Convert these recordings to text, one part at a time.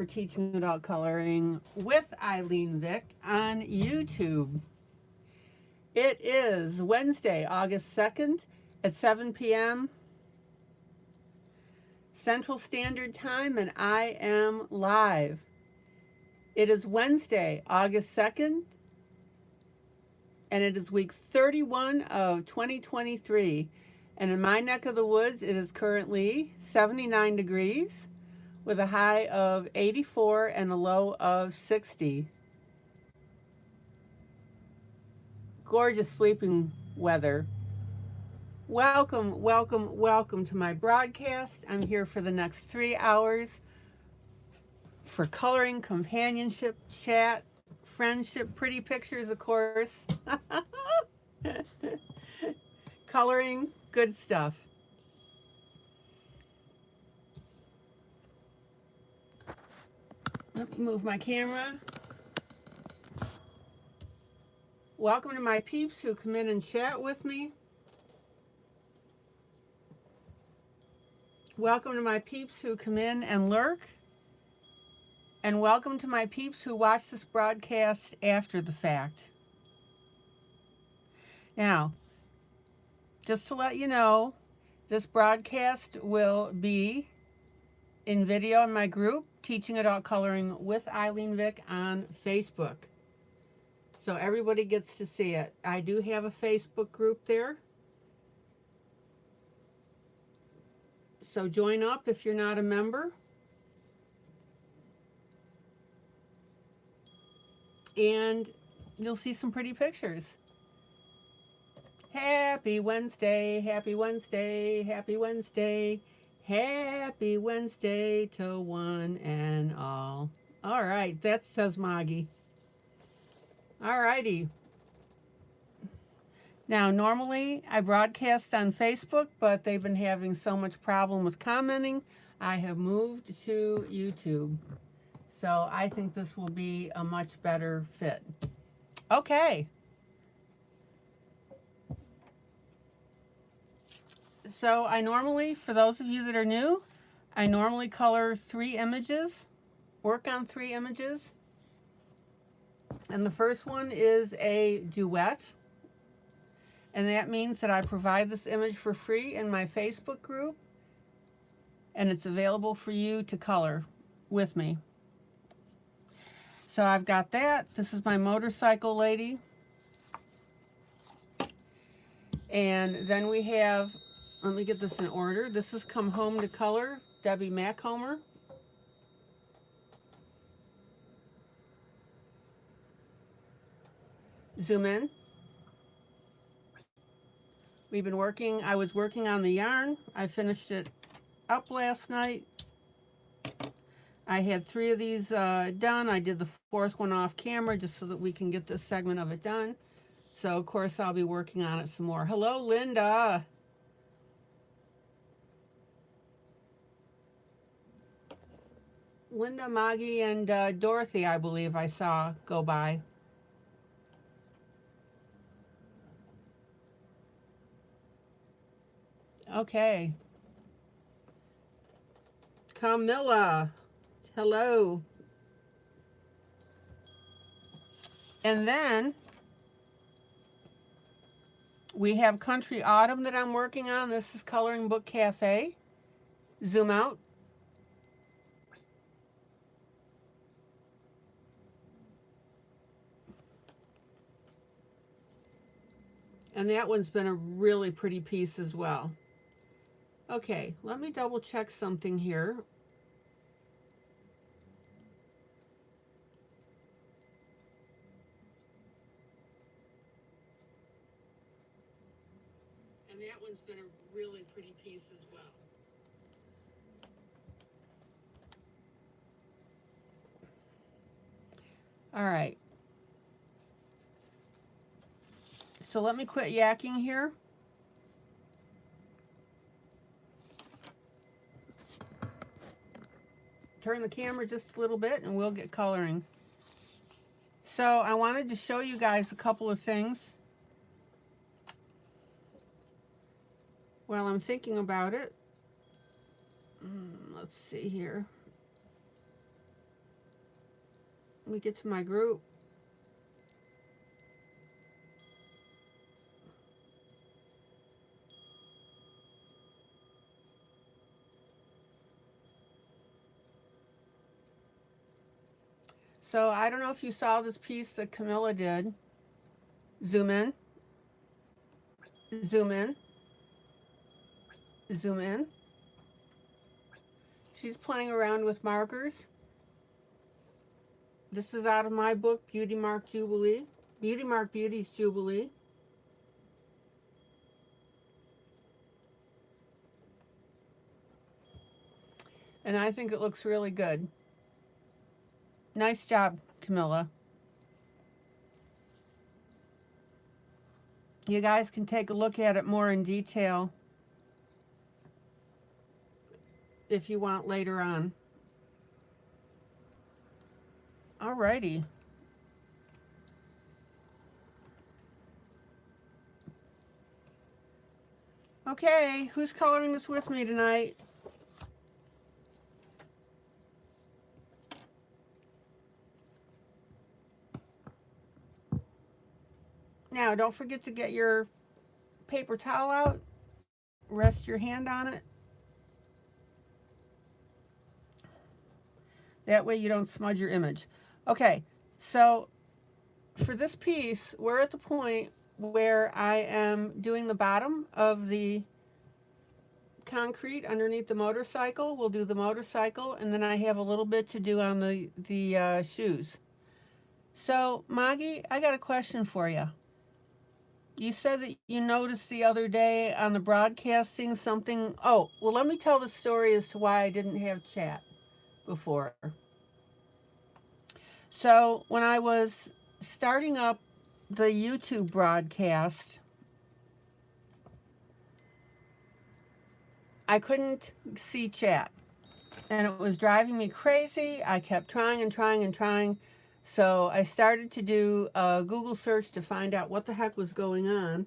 for teaching about coloring with ILene Vick on YouTube. It is Wednesday, August 2nd at 7 p.m. Central Standard Time, and I am live. It is Wednesday, August 2nd, and it is week 31 of 2023. And in my neck of the woods, it is currently 79 degrees with a high of 84 and a low of 60. Gorgeous sleeping weather. Welcome, welcome, welcome to my broadcast. I'm here for the next 3 hours for coloring, companionship, chat, friendship, pretty pictures, of course. Coloring, good stuff. Let me move my camera. Welcome to my peeps who come in and chat with me. Welcome to my peeps who come in and lurk. And welcome to my peeps who watch this broadcast after the fact. Now, just to let you know, this broadcast will be in video in my group, Teaching Adult Coloring with ILene Vick on Facebook. So everybody gets to see it. I do have a Facebook group there. So join up if you're not a member. And you'll see some pretty pictures. Happy Wednesday, happy Wednesday, happy Wednesday, happy Wednesday to one and all. All right, that says Maggie. All righty. Now, normally I broadcast on Facebook, but they've been having so much problem with commenting, I have moved to YouTube. So I think this will be a much better fit. Okay. So I normally, for those of you that are new, I normally color 3 images, work on 3 images. And the first one is a duet. And that means that I provide this image for free in my Facebook group. And it's available for you to color with me. So I've got that. This is my motorcycle lady. And then we have, let me get this in order. This is Come Home to Color, Debbie Macomber. Zoom in. We've been working, I was working on the yarn. I finished it up last night. I had 3 of these done. I did the 4th one off camera just so that we can get this segment of it done. So, of course, I'll be working on it some more. Hello, Linda. Linda, Maggie, and Dorothy, I believe I saw go by. Okay. Camilla. Hello. And then we have Country Autumn that I'm working on. This is Coloring Book Cafe. Zoom out. And that one's been a really pretty piece as well. Okay, let me double check something here. And that one's been a really pretty piece as well. All right. So let me quit yakking here. Turn the camera just a little bit and we'll get coloring. So I wanted to show you guys a couple of things while I'm thinking about it. Let's see here. Let me get to my group. So I don't know if you saw this piece that Camilla did. Zoom in, zoom in, zoom in. She's playing around with markers. This is out of my book, Beauty Mark Jubilee. Beauty Mark Beauty's Jubilee. And I think it looks really good. Nice job, Camilla. You guys can take a look at it more in detail if you want later on. Alrighty. Okay, who's coloring this with me tonight? Now, don't forget to get your paper towel out. Rest your hand on it. That way you don't smudge your image. Okay, so for this piece, we're at the point where I am doing the bottom of the concrete underneath the motorcycle. We'll do the motorcycle, and then I have a little bit to do on the shoes. So, Maggie, I got a question for you. You said that you noticed the other day on the broadcasting something. Oh, well, let me tell the story as to why I didn't have chat before. So, when I was starting up the YouTube broadcast, I couldn't see chat, and it was driving me crazy. I kept trying and trying and trying. So I started to do a Google search to find out what the heck was going on.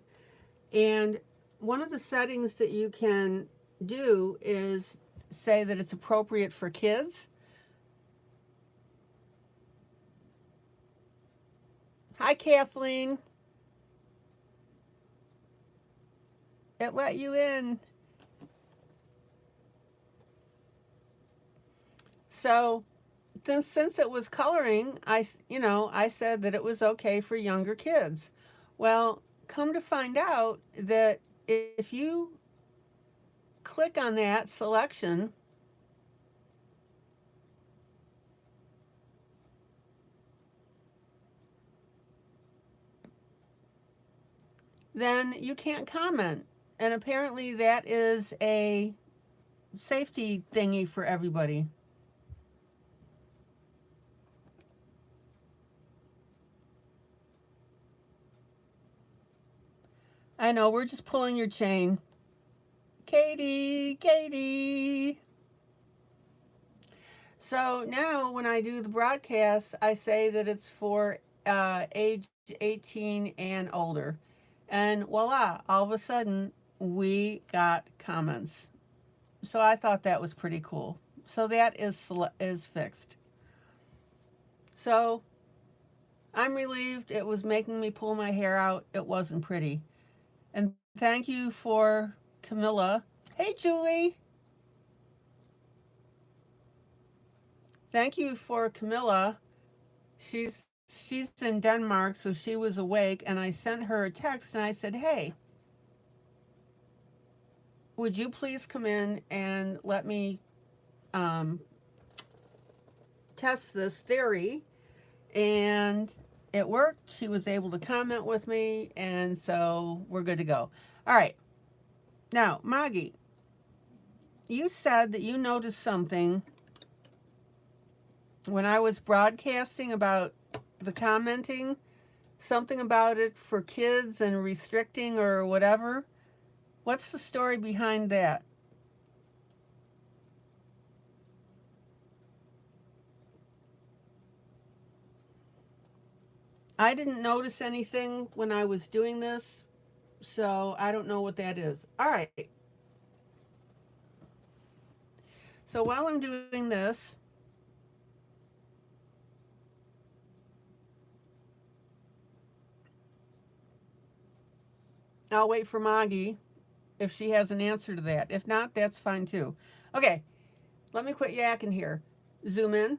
And one of the settings that you can do is say that it's appropriate for kids. Hi, Kathleen. It let you in. So since it was coloring, I said that it was okay for younger kids. Well, come to find out that if you click on that selection, then you can't comment. And apparently that is a safety thingy for everybody. I know, we're just pulling your chain. Katie. So now when I do the broadcast, I say that it's for age 18 and older. And voila, all of a sudden we got comments. So I thought that was pretty cool. So that is fixed. So I'm relieved. It was making me pull my hair out. It wasn't pretty. And thank you for Camilla. Hey, Julie. Thank you for Camilla. She's in Denmark, so she was awake, and I sent her a text and I said, hey, would you please come in and let me test this theory? And it worked. She was able to comment with me, and so we're good to go. All right. Now, Maggie, you said that you noticed something when I was broadcasting about the commenting, something about it for kids and restricting or whatever. What's the story behind that? I didn't notice anything when I was doing this, so I don't know what that is. All right. So while I'm doing this, I'll wait for Maggie if she has an answer to that. If not, that's fine too. Okay, let me quit yakking here. Zoom in.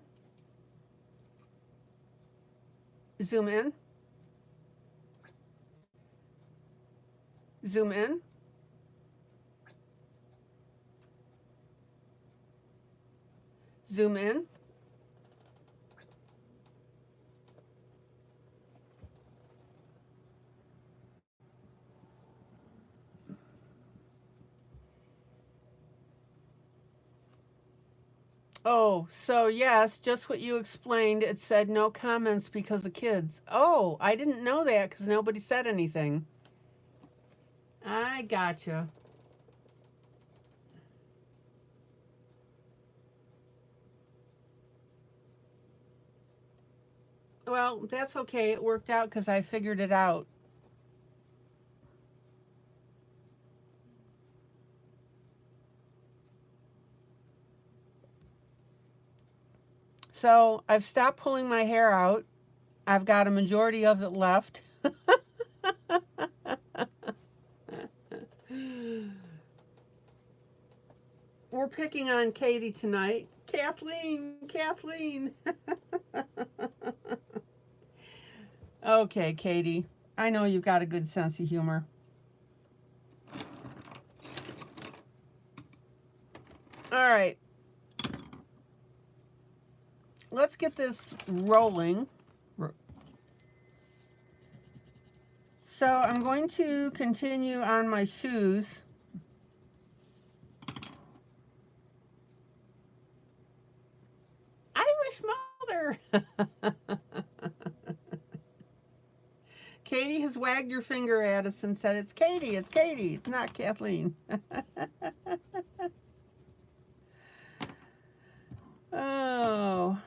Zoom in. Zoom in. Zoom in. Oh, so yes, just what you explained. It said no comments because of kids. Oh, I didn't know that because nobody said anything. I gotcha. Well, that's okay. It worked out because I figured it out. So I've stopped pulling my hair out. I've got a majority of it left. We're picking on Katie tonight. Kathleen, Kathleen. Okay, Katie. I know you've got a good sense of humor. All right. Let's get this rolling. So I'm going to continue on my shoes. Irish mother. Katie has wagged your finger at us and said, it's Katie, it's not Kathleen. Oh.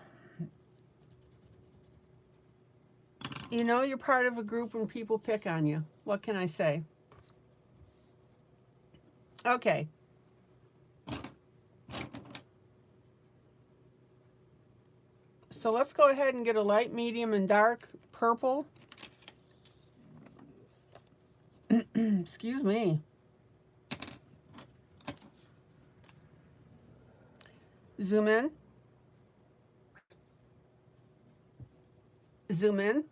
You know you're part of a group when people pick on you. What can I say? Okay. So let's go ahead and get a light, medium, and dark purple. Excuse me. Zoom in. Zoom in.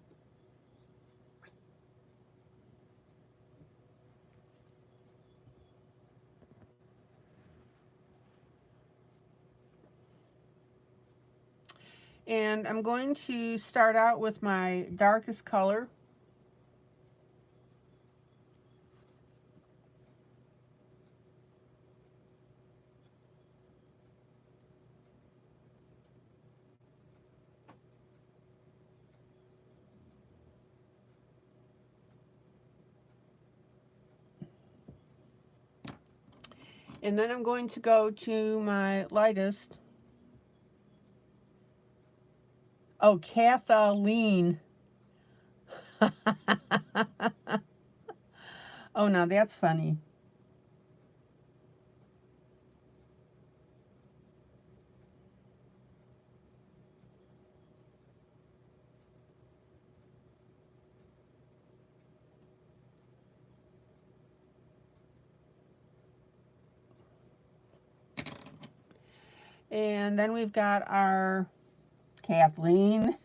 And I'm going to start out with my darkest color. And then I'm going to go to my lightest. Oh, Kathleen. Oh, now that's funny. And then we've got our Kathleen.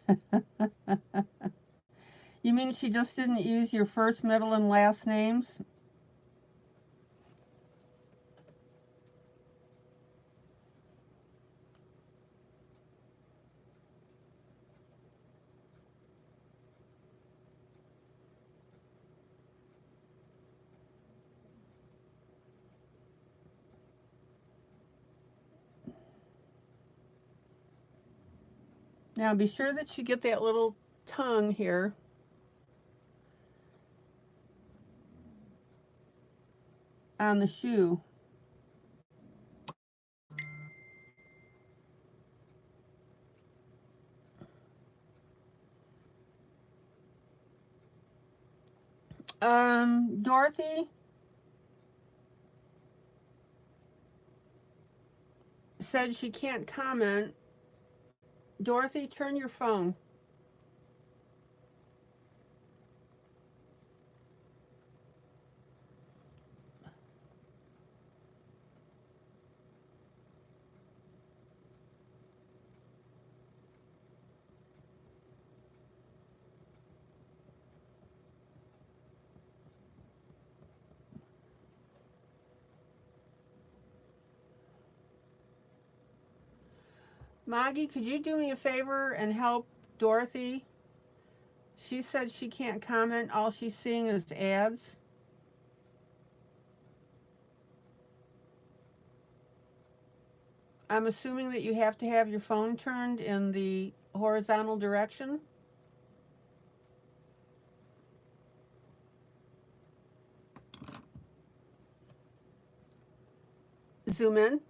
You mean she just didn't use your first, middle, and last names? Now be sure that you get that little tongue here. On the shoe. Dorothy said she can't comment. Dorothy, turn your phone. Maggie, could you do me a favor and help Dorothy? She said she can't comment. All she's seeing is ads. I'm assuming that you have to have your phone turned in the horizontal direction. Zoom in.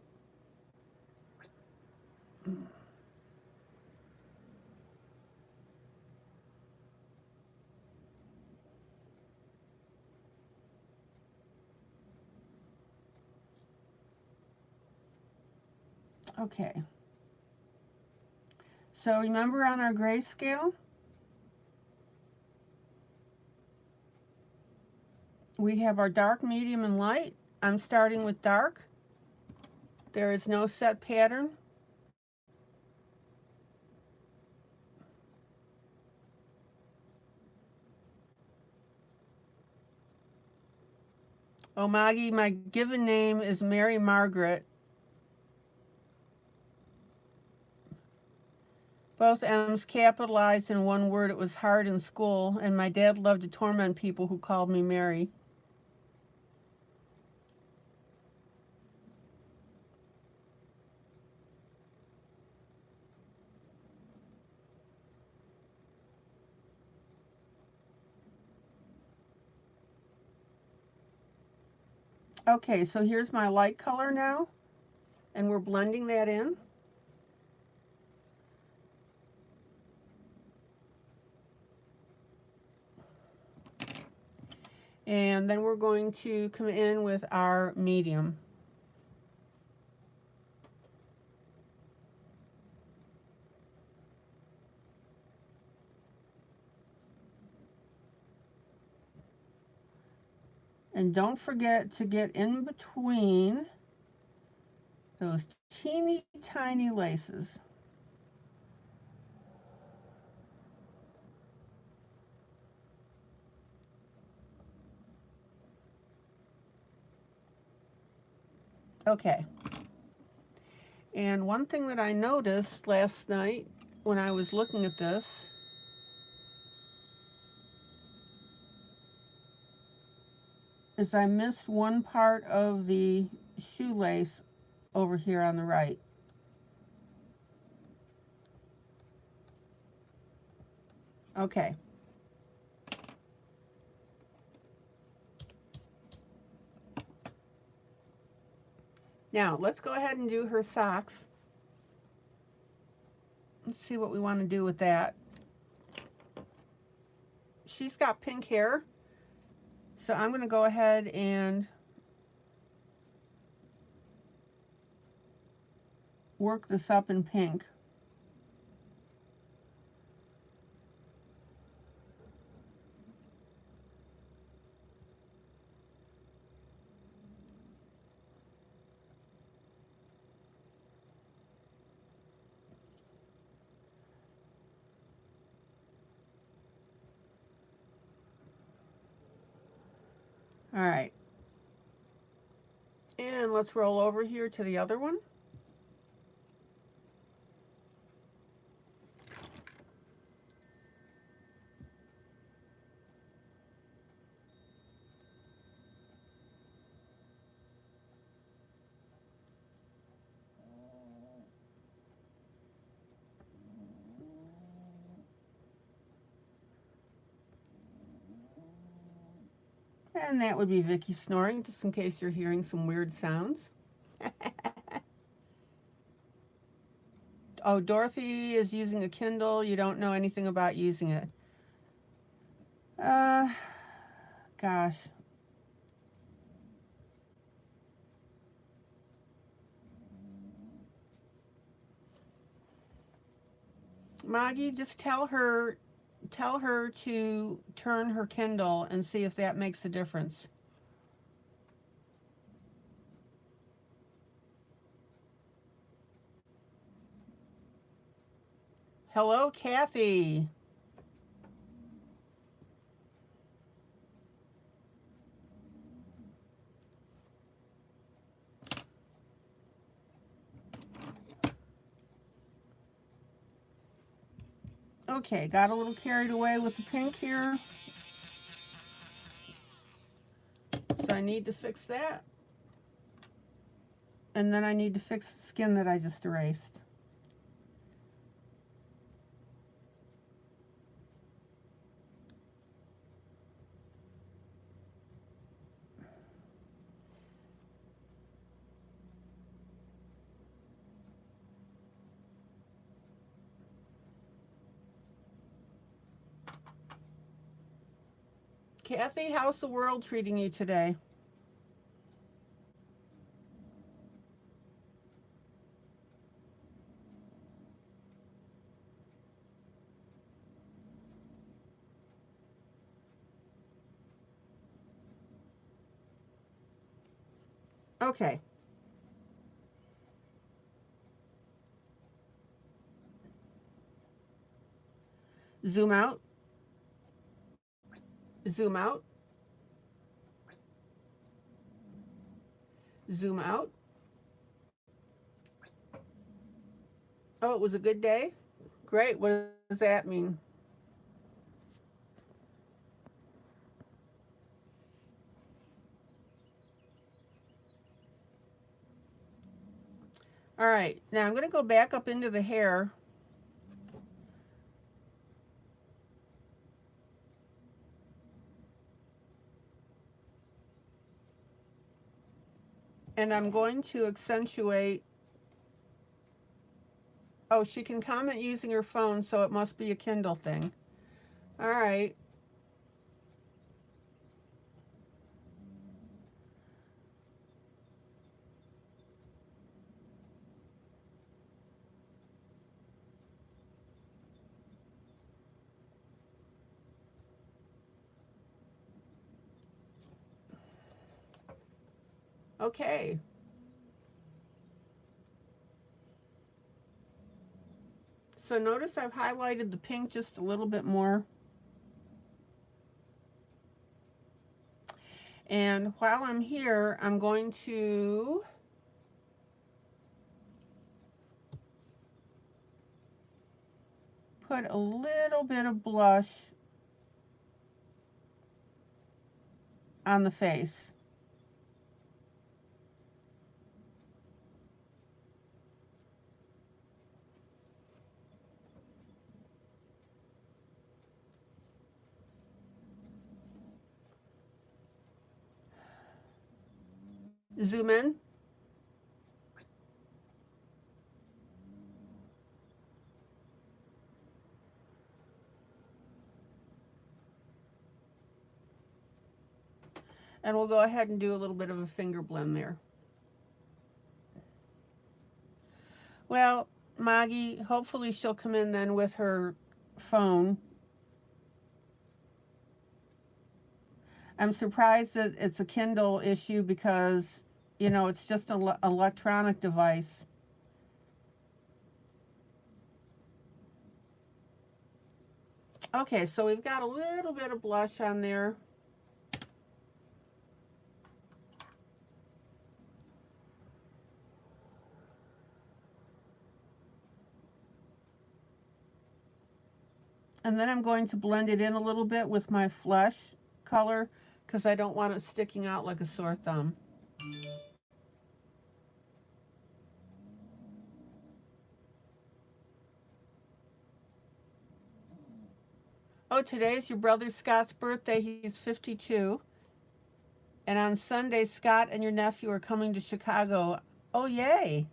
Okay. So remember on our grayscale, we have our dark, medium, and light. I'm starting with dark. There is no set pattern. Oh, Maggie, my given name is Mary Margaret. Both M's capitalized in one word. It was hard in school, and my dad loved to torment people who called me Mary. Okay, so here's my light color now, and we're blending that in. And then we're going to come in with our medium. And don't forget to get in between those teeny tiny laces. Okay. And one thing that I noticed last night when I was looking at this is I missed one part of the shoelace over here on the right. Okay. Now, let's go ahead and do her socks. Let's see what we want to do with that. She's got pink hair, so I'm going to go ahead and work this up in pink. All right. And let's roll over here to the other one. And that would be Vicky snoring, just in case you're hearing some weird sounds. Oh, Dorothy is using a Kindle. You don't know anything about using it. Gosh. Maggie, just tell her to turn her Kindle and see if that makes a difference. Hello, Kathy. Okay, got a little carried away with the pink here. So I need to fix that. And then I need to fix the skin that I just erased. Kathy, how's the world treating you today? Okay. Zoom out. Zoom out. Zoom out. Oh, it was a good day? Great. What does that mean? All right. Now I'm going to go back up into the hair. And I'm going to accentuate. Oh, she can comment using her phone, so it must be a Kindle thing. All right. Okay. So notice I've highlighted the pink just a little bit more. And while I'm here, I'm going to put a little bit of blush on the face. Zoom in. And we'll go ahead and do a little bit of a finger blend there. Well, Maggie, hopefully she'll come in then with her phone. I'm surprised that it's a Kindle issue because, you know, it's just an electronic device. Okay, so we've got a little bit of blush on there. And then I'm going to blend it in a little bit with my flesh color because I don't want it sticking out like a sore thumb. Oh, today's your brother Scott's birthday. He's 52. And on Sunday, Scott and your nephew are coming to Chicago. Oh, yay.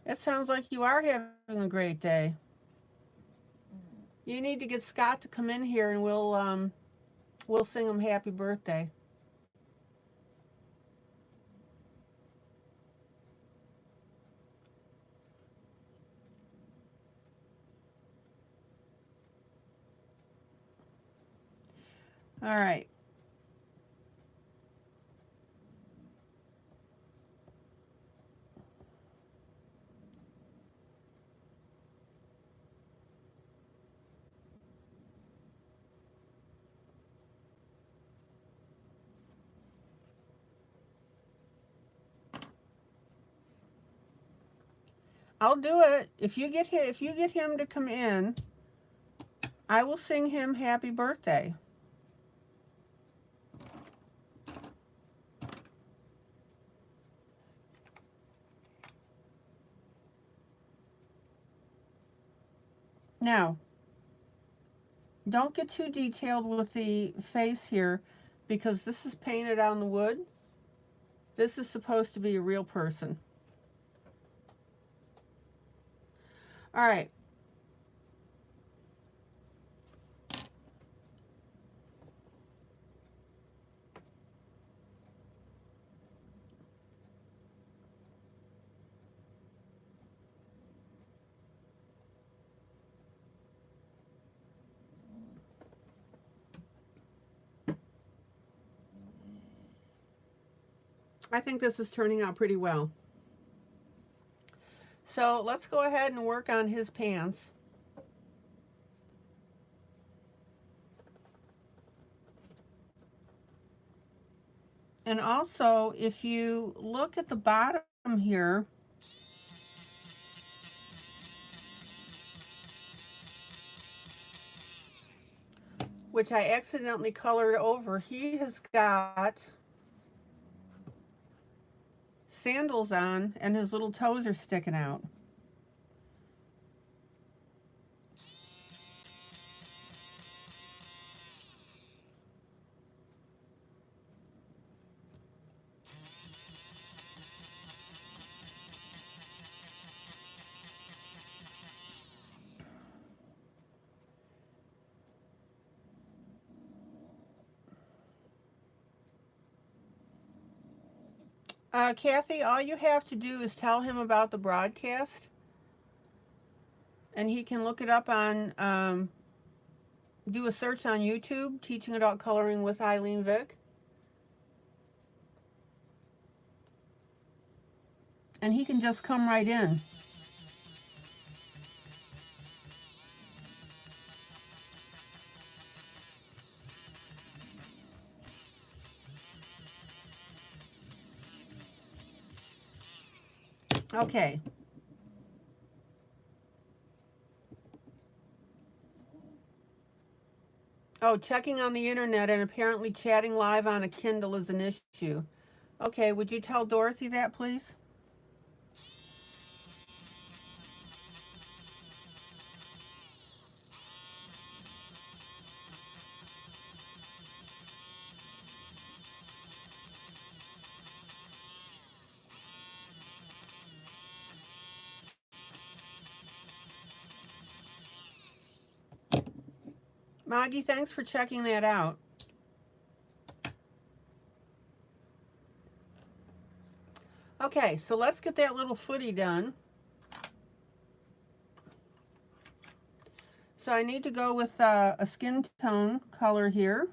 It sounds like you are having a great day. You need to get Scott to come in here and we'll sing him happy birthday. All right. I'll do it. If you get him to come in, I will sing him happy birthday. Now, don't get too detailed with the face here because this is painted on the wood. This is supposed to be a real person. All right. I think this is turning out pretty well. So let's go ahead and work on his pants. And also, if you look at the bottom here, which I accidentally colored over, he has got sandals on and his little toes are sticking out. Kathy, all you have to do is tell him about the broadcast, and he can look it up on, do a search on YouTube, Teaching Adult Coloring with ILene Vick. And he can just come right in. Okay. Oh, checking on the internet and apparently chatting live on a Kindle is an issue. Okay, would you tell Dorothy that, please? Maggie, thanks for checking that out. Okay, so let's get that little footy done. So I need to go with a skin tone color here.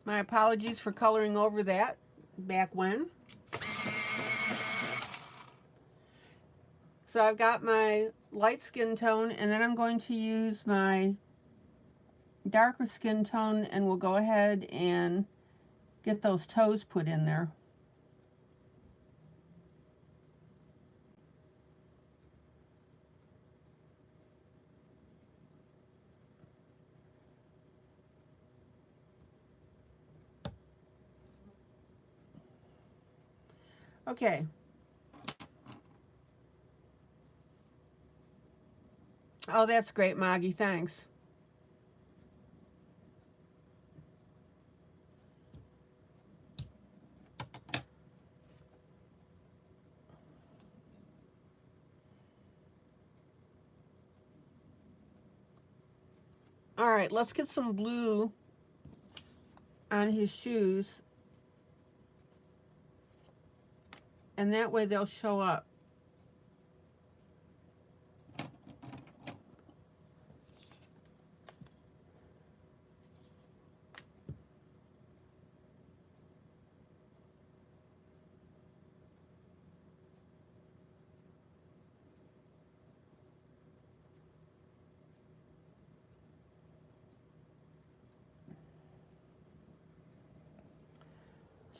My apologies for coloring over that back when. So I've got my light skin tone, and then I'm going to use my darker skin tone, and we'll go ahead and get those toes put in there. Okay. Oh, that's great, Maggie. Thanks. All right, let's get some blue on his shoes, and that way they'll show up.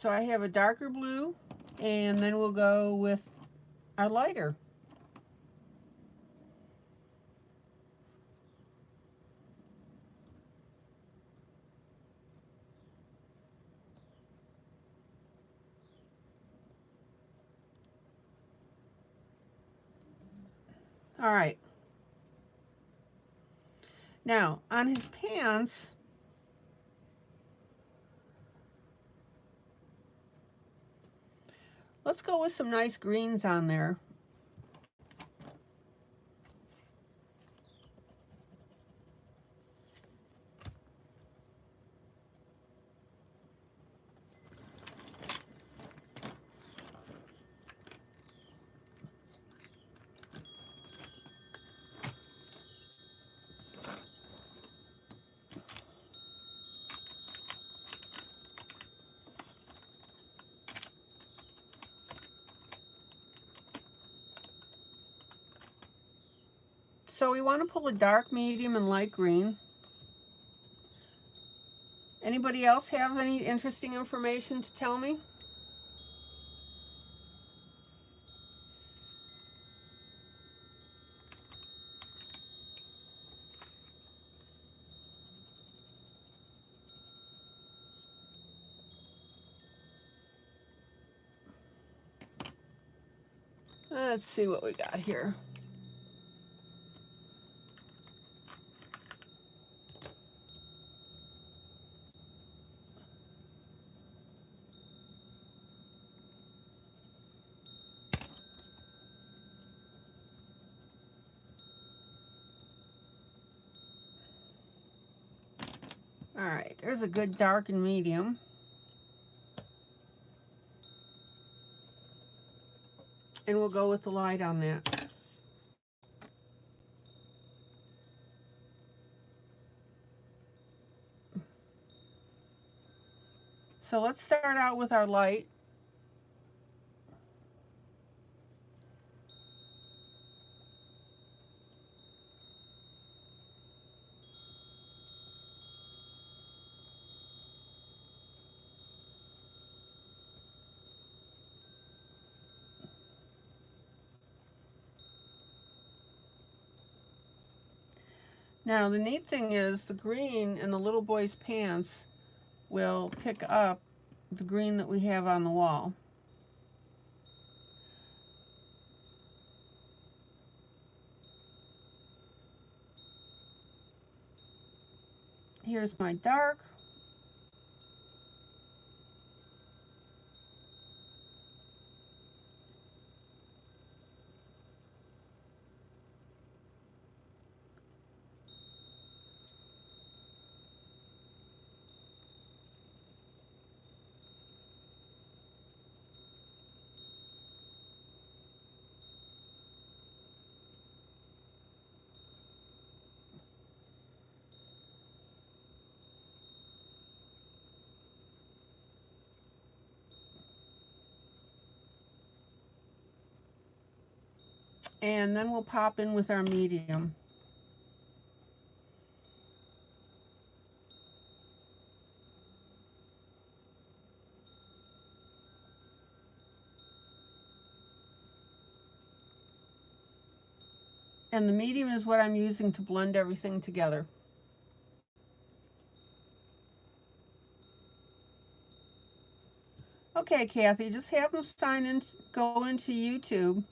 So I have a darker blue, and then we'll go with our lighter. All right. Now, on his pants, let's go with some nice greens on there. So we want to pull a dark, medium, and light green. Anybody else have any interesting information to tell me? Let's see what we got here. All right, there's a good dark and medium. And we'll go with the light on that. So let's start out with our light. Now the neat thing is the green in the little boy's pants will pick up the green that we have on the wall. Here's my dark. And then we'll pop in with our medium. And the medium is what I'm using to blend everything together. Okay, Kathy, just have them sign in, go into YouTube.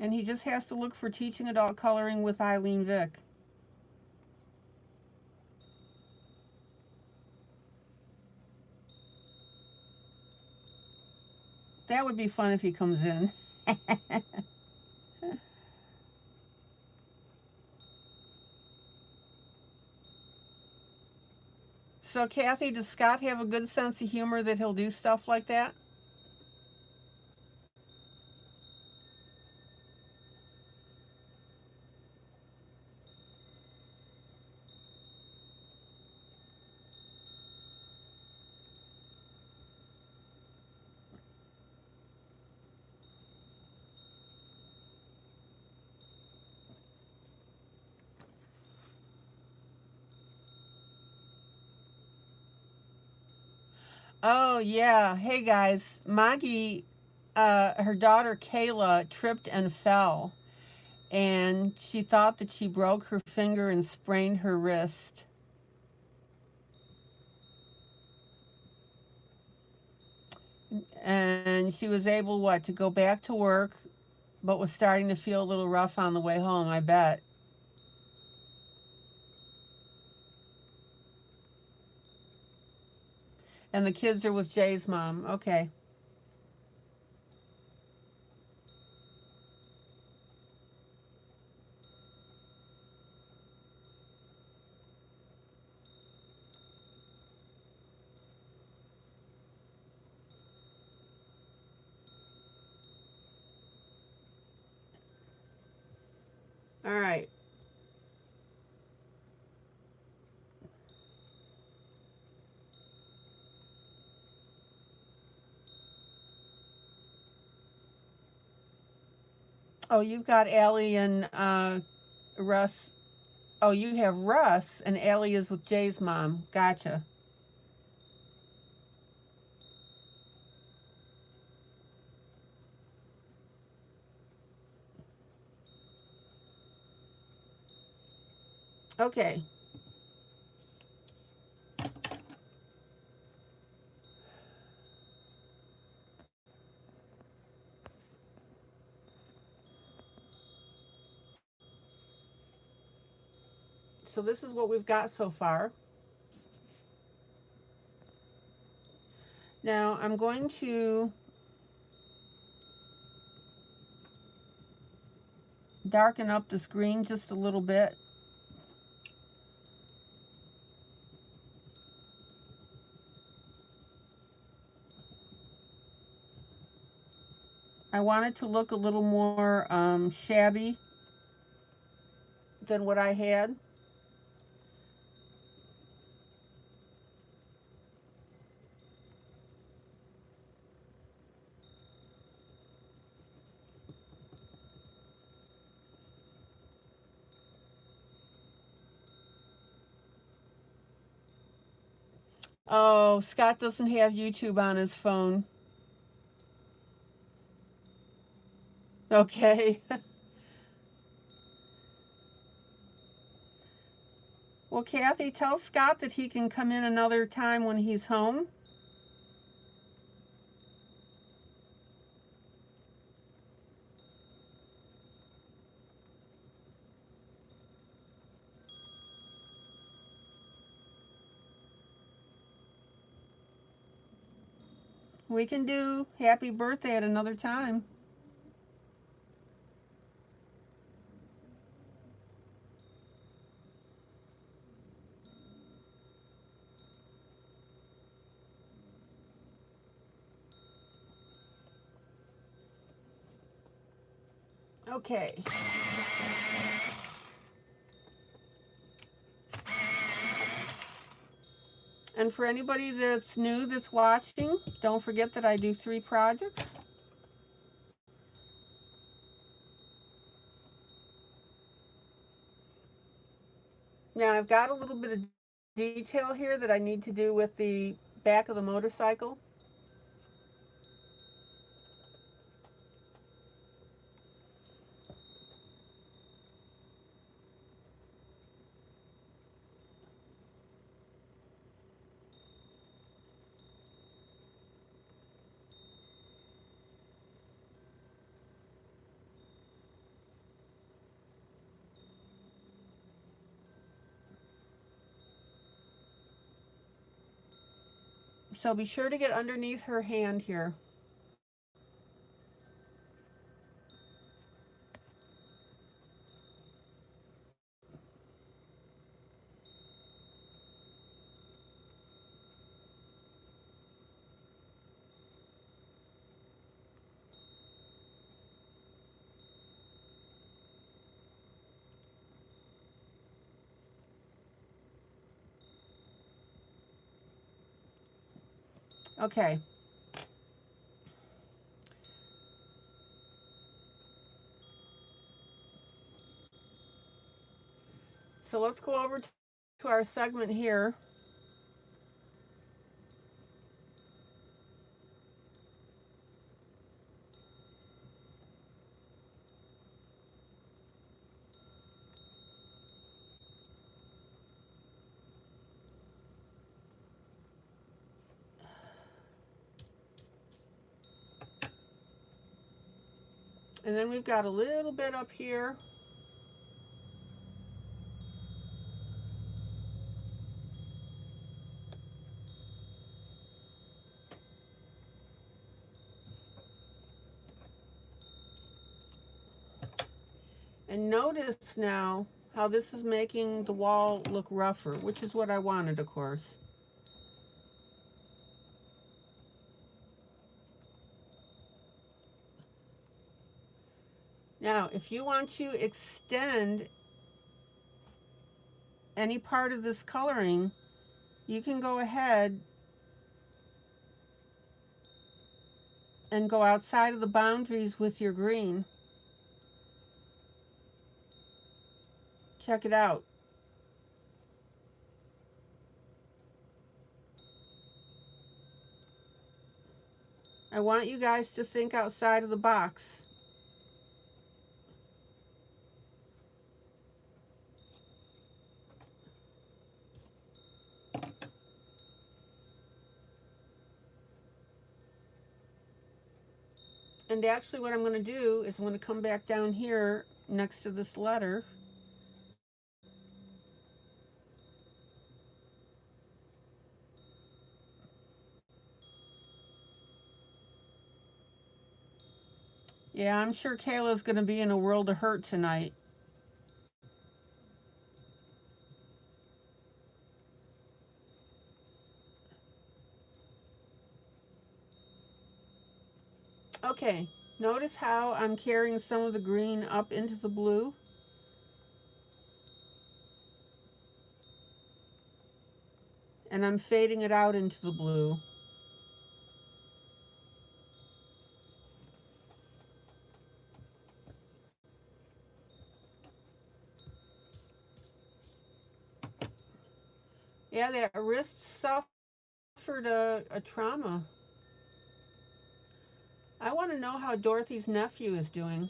And he just has to look for Teaching Adult Coloring with ILene Vick. That would be fun if he comes in. So, Kathy, does Scott have a good sense of humor that he'll do stuff like that? Oh, yeah. Hey, guys. Maggie, her daughter Kayla tripped and fell, and she thought that she broke her finger and sprained her wrist. And she was able, what, to go back to work, but was starting to feel a little rough on the way home, I bet. And the kids are with Jay's mom. Okay. All right. Oh, you've got Allie and Russ. Oh, you have Russ, and Allie is with Jay's mom. Gotcha. Okay. So this is what we've got so far. Now I'm going to darken up the screen just a little bit. I want it to look a little more shabby than what I had. Oh, Scott doesn't have YouTube on his phone. Okay. Well, Kathy, tell Scott that he can come in another time when he's home. We can do happy birthday at another time. Okay. And for anybody that's new that's watching, don't forget that I do 3 projects. Now I've got a little bit of detail here that I need to do with the back of the motorcycle. So be sure to get underneath her hand here. Okay. So let's go over to our segment here. And then we've got a little bit up here. And notice now how this is making the wall look rougher, which is what I wanted, of course. Now, if you want to extend any part of this coloring, you can go ahead and go outside of the boundaries with your green. Check it out. I want you guys to think outside of the box. And actually what I'm going to do is I'm going to come back down here next to this letter. Yeah, I'm sure Kayla's going to be in a world of hurt tonight. Okay, notice how I'm carrying some of the green up into the blue. And I'm fading it out into the blue. Yeah, that wrist suffered a trauma. I want to know how Dorothy's nephew is doing.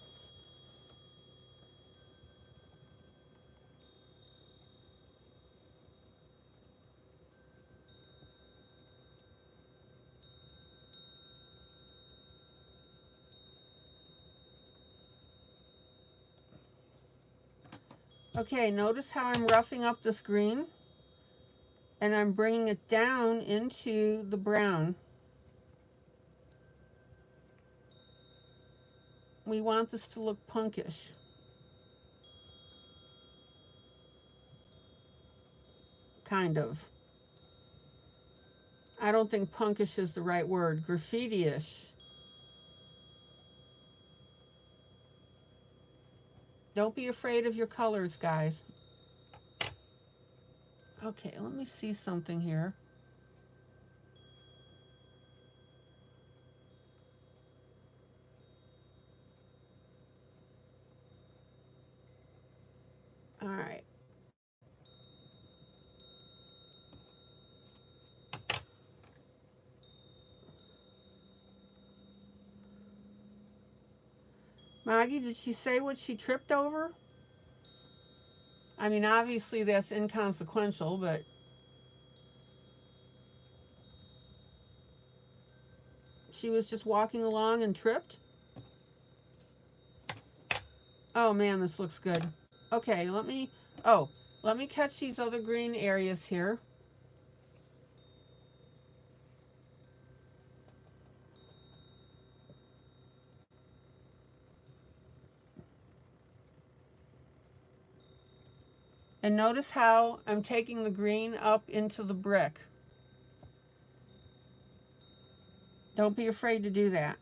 Okay, notice how I'm roughing up this green and I'm bringing it down into the brown. We want this to look punkish. Kind of. I don't think punkish is the right word. Graffiti-ish. Don't be afraid of your colors, guys. Okay, let me see something here. All right. Maggie, did she say what she tripped over? I mean, obviously that's inconsequential, but she was just walking along and tripped? Oh man, this looks good. Okay, let me catch these other green areas here. And notice how I'm taking the green up into the brick. Don't be afraid to do that.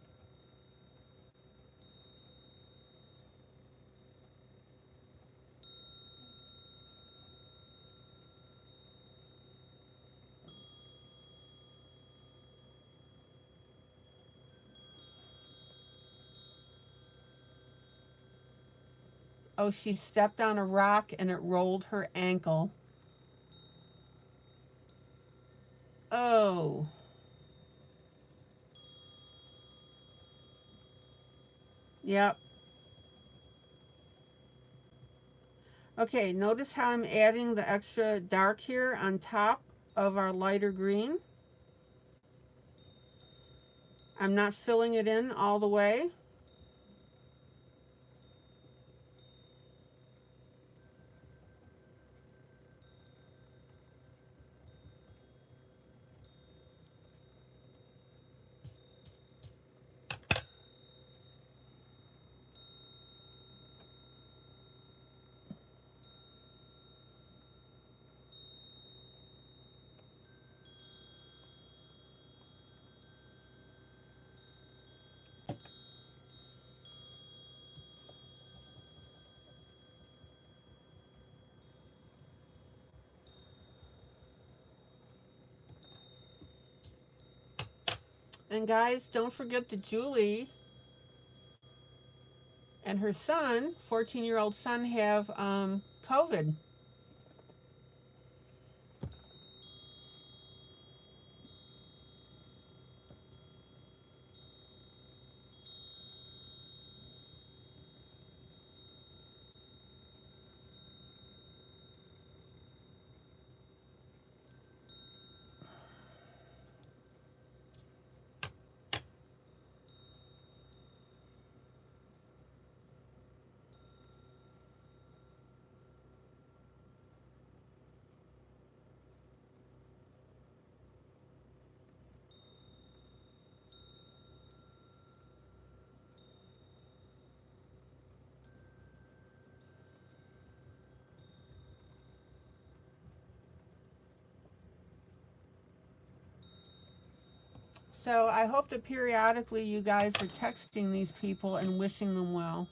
Oh, she stepped on a rock and it rolled her ankle. Oh. Yep. Okay, notice how I'm adding the extra dark here on top of our lighter green. I'm not filling it in all the way. And guys, don't forget that Julie and her son, 14-year-old son, have COVID. So I hope that periodically you guys are texting these people and wishing them well.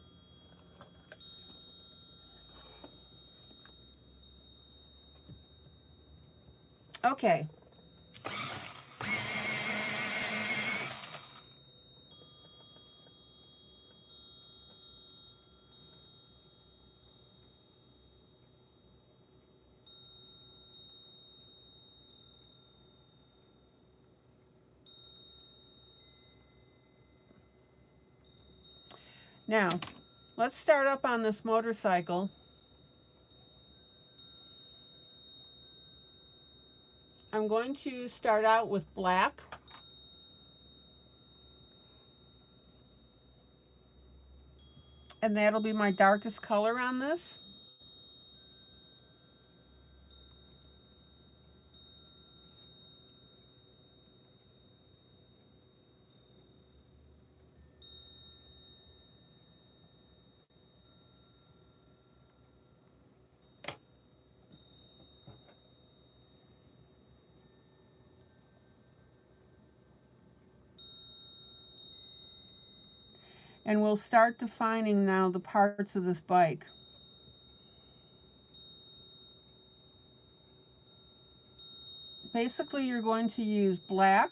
Okay. Now, let's start up on this motorcycle. I'm going to start out with black. And that'll be my darkest color on this. And we'll start defining now the parts of this bike. Basically, you're going to use black,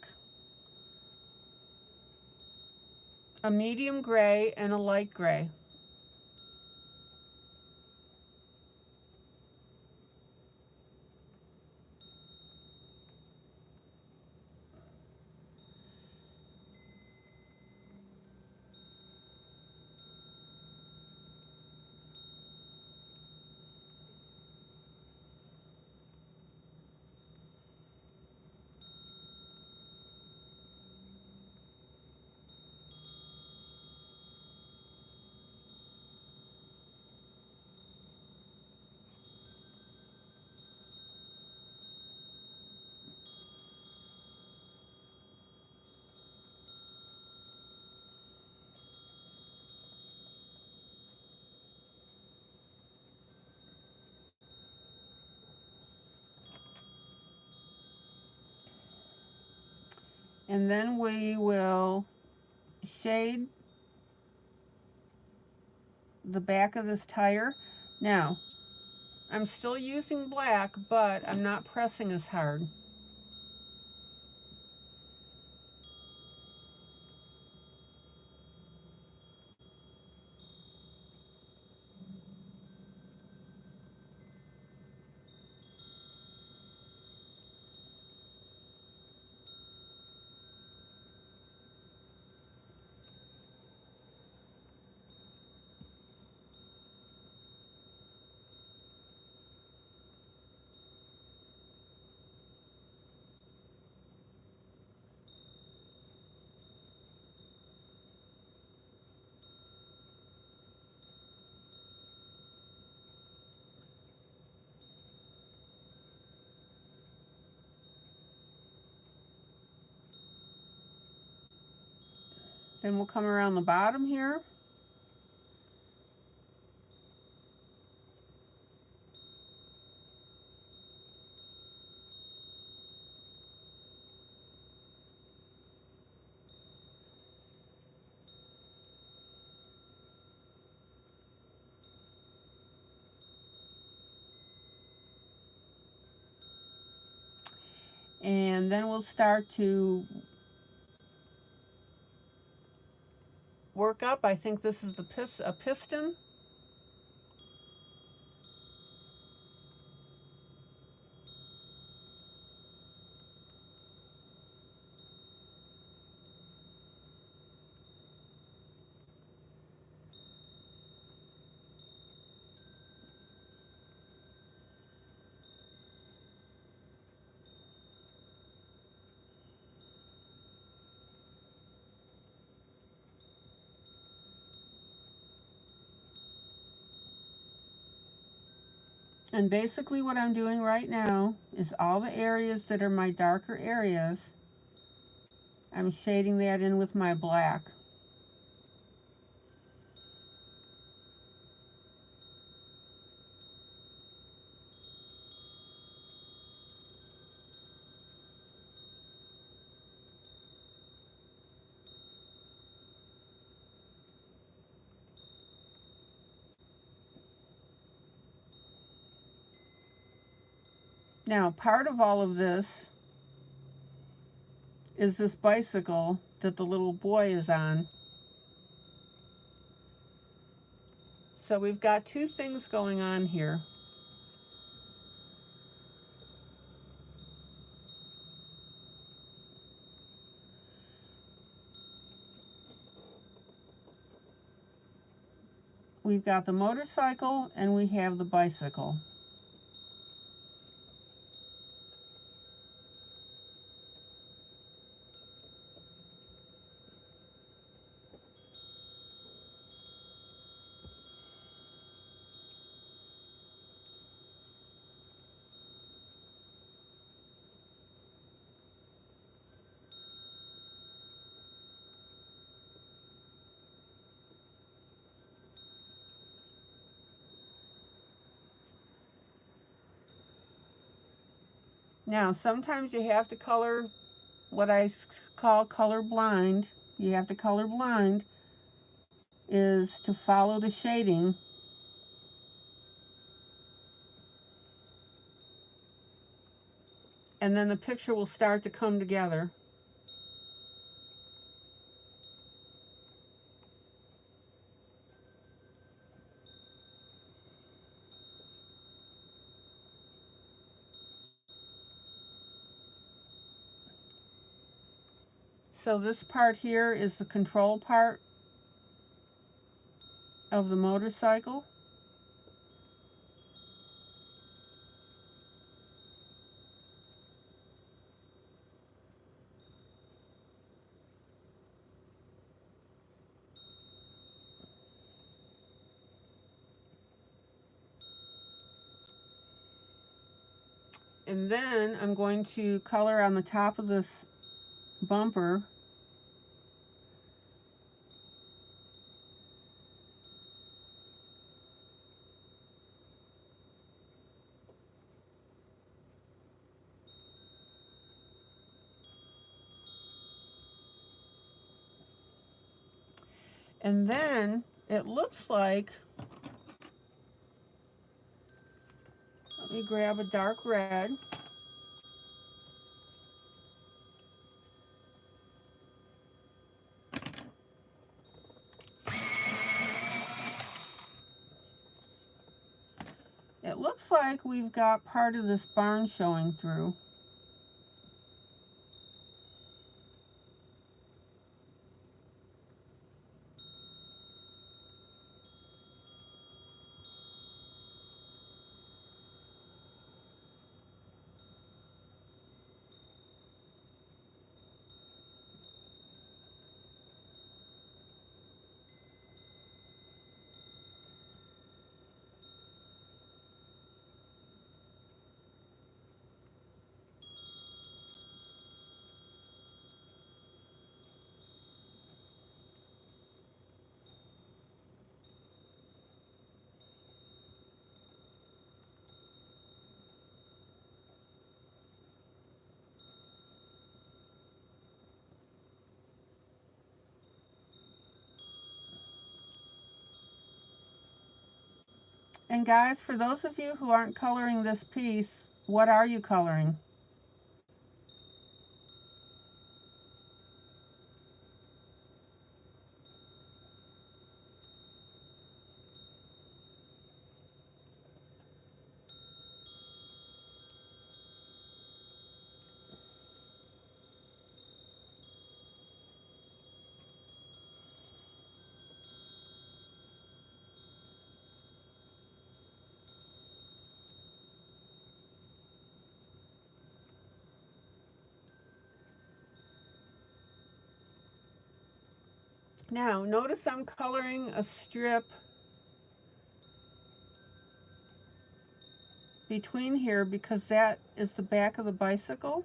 a medium gray, and a light gray. And then we will shade the back of this tire. Now, I'm still using black, but I'm not pressing as hard. Then we'll come around the bottom here. And then we'll start to work up. I think this is a piston. And basically what I'm doing right now is all the areas that are my darker areas, I'm shading that in with my black. Now, part of all of this is this bicycle that the little boy is on. So we've got two things going on here. We've got the motorcycle and we have the bicycle. Now, sometimes you have to color what I call color blind. You have to color blind is to follow the shading. And then the picture will start to come together. So this part here is the control part of the motorcycle. And then I'm going to color on the top of this bumper. And then it looks like, let me grab a dark red. It looks like we've got part of this barn showing through. And guys, for those of you who aren't coloring this piece, what are you coloring? Now, notice I'm coloring a strip between here because that is the back of the bicycle.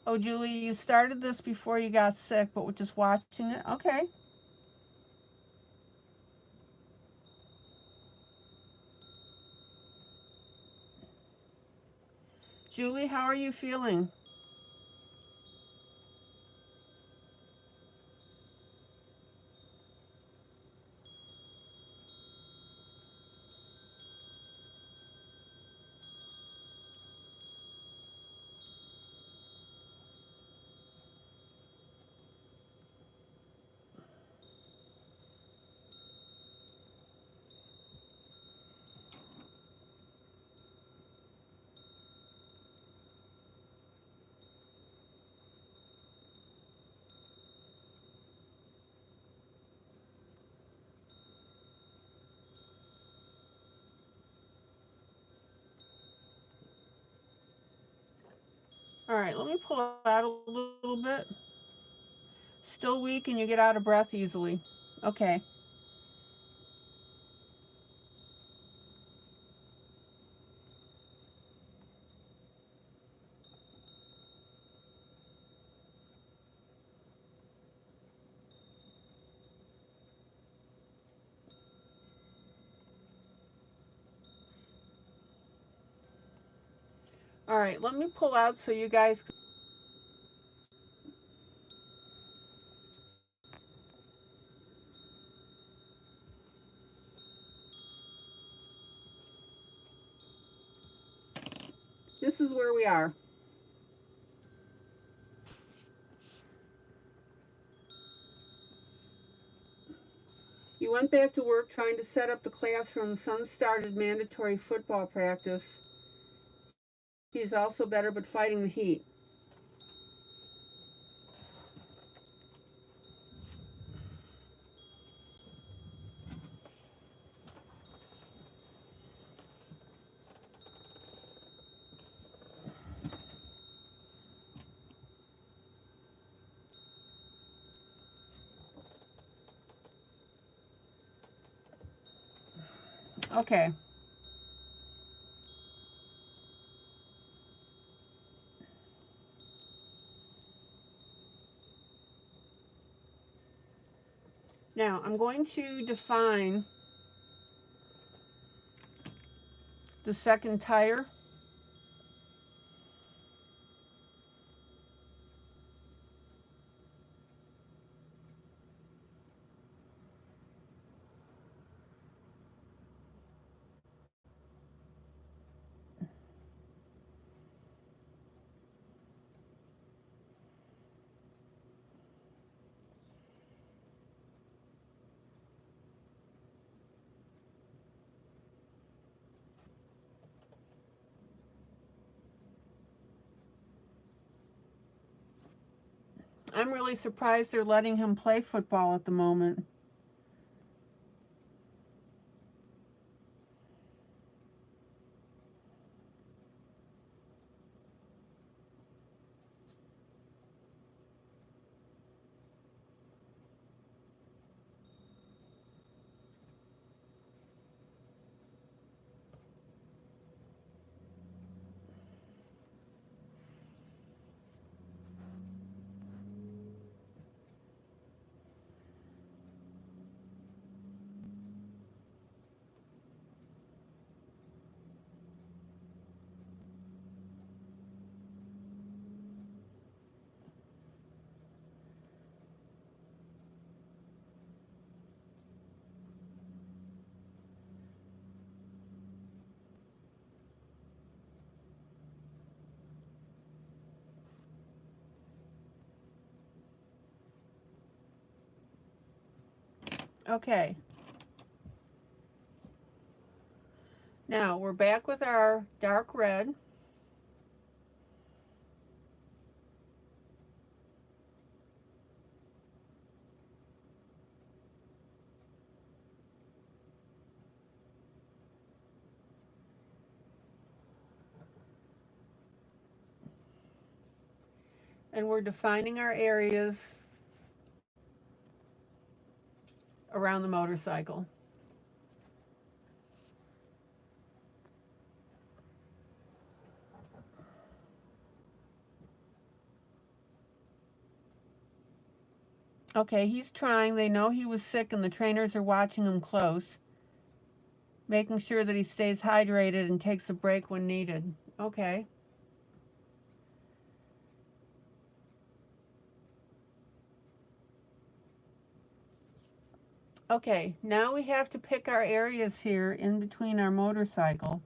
Oh, Julie, you started this before you got sick, but we're just watching it. Okay. Julie, how are you feeling? All right, let me pull out a little bit. Still weak and you get out of breath easily. Okay. All right, let me pull out so you guys. This is where we are. You went back to work trying to set up the classroom. Son started mandatory football practice. He's also better but fighting the heat. Okay. Now I'm going to define the second tire. I'm really surprised they're letting him play football at the moment. Okay. Now we're back with our dark red. And we're defining our areas around the motorcycle. Okay, he's trying. They know he was sick and the trainers are watching him close, making sure that he stays hydrated and takes a break when needed. Okay. Okay, now we have to pick our areas here in between our motorcycle.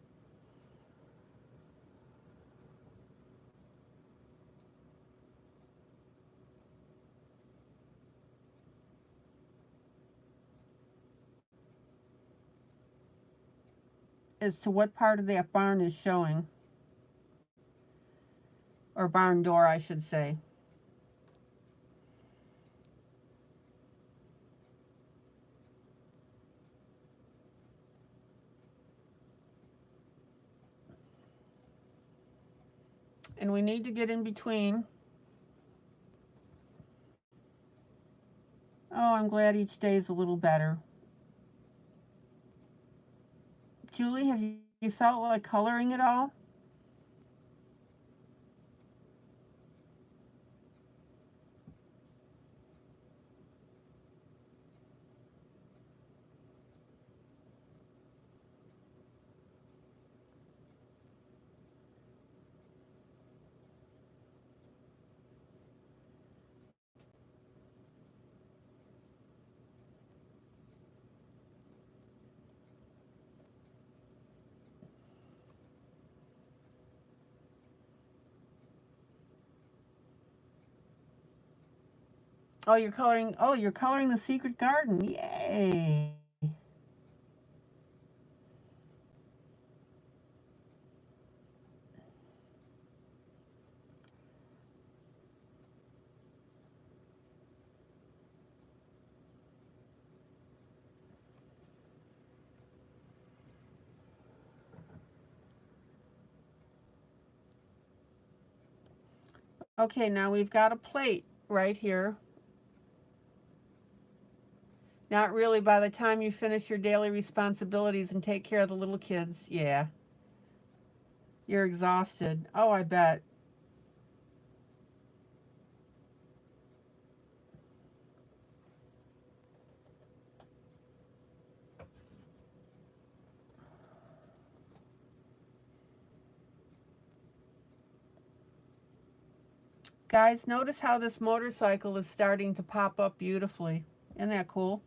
As to what part of that barn is showing. Or barn door, I should say. And we need to get in between. Oh, I'm glad each day is a little better. Julie, have you felt like coloring it all? Oh, you're coloring the secret garden. Yay. Okay, now we've got a plate right here. Not really by the time you finish your daily responsibilities and take care of the little kids. Yeah. You're exhausted. Oh, I bet. Guys, notice how this motorcycle is starting to pop up beautifully. Isn't that cool?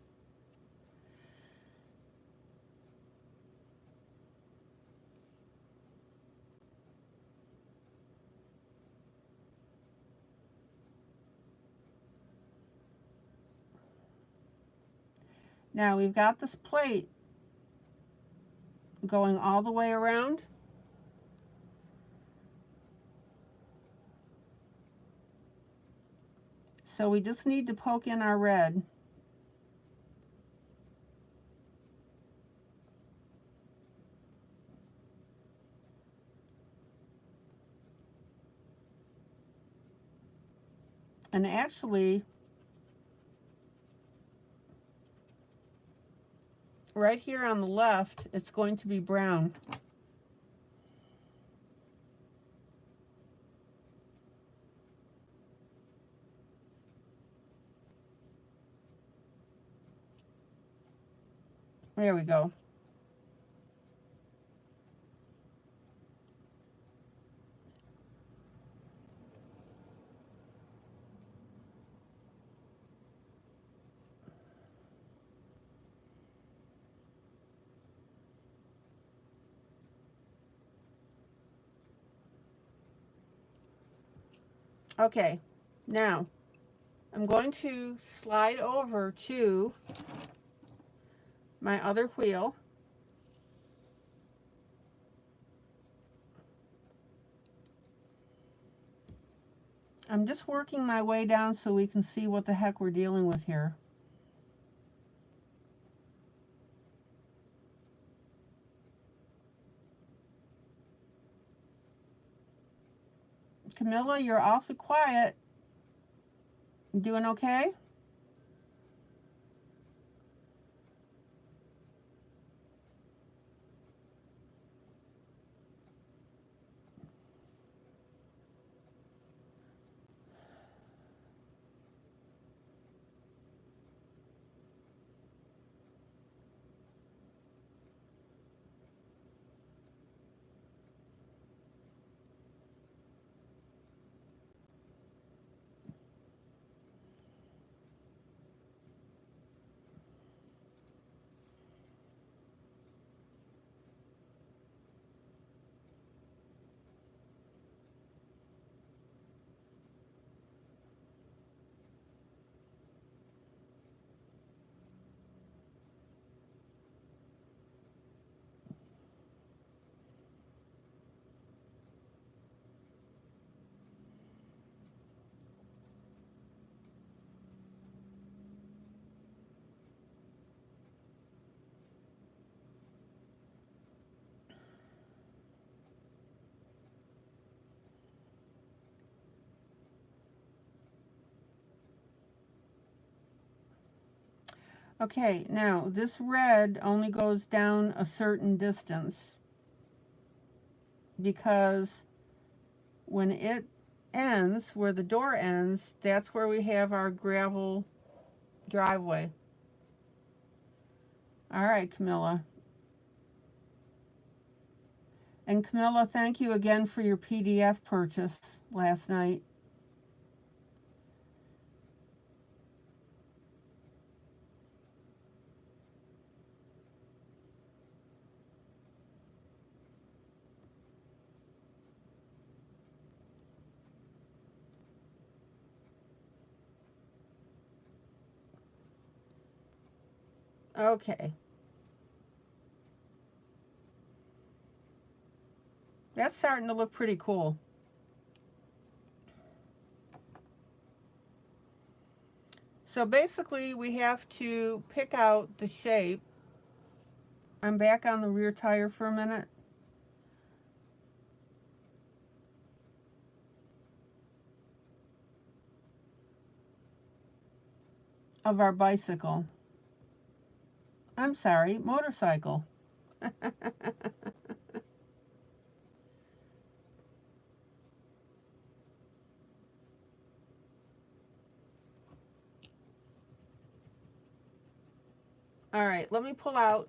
Now we've got this plate going all the way around. So we just need to poke in our red. And actually, right here on the left, it's going to be brown. There we go. Okay, now I'm going to slide over to my other wheel. I'm just working my way down so we can see what the heck we're dealing with here. Camilla, you're awfully quiet. You doing okay? Okay, now this red only goes down a certain distance because when it ends, where the door ends, that's where we have our gravel driveway. All right, Camilla. And Camilla, thank you again for your PDF purchase last night. Okay. That's starting to look pretty cool. So basically we have to pick out the shape. I'm back on the rear tire for a minute. Of our bicycle. I'm sorry, motorcycle. All right, let me pull out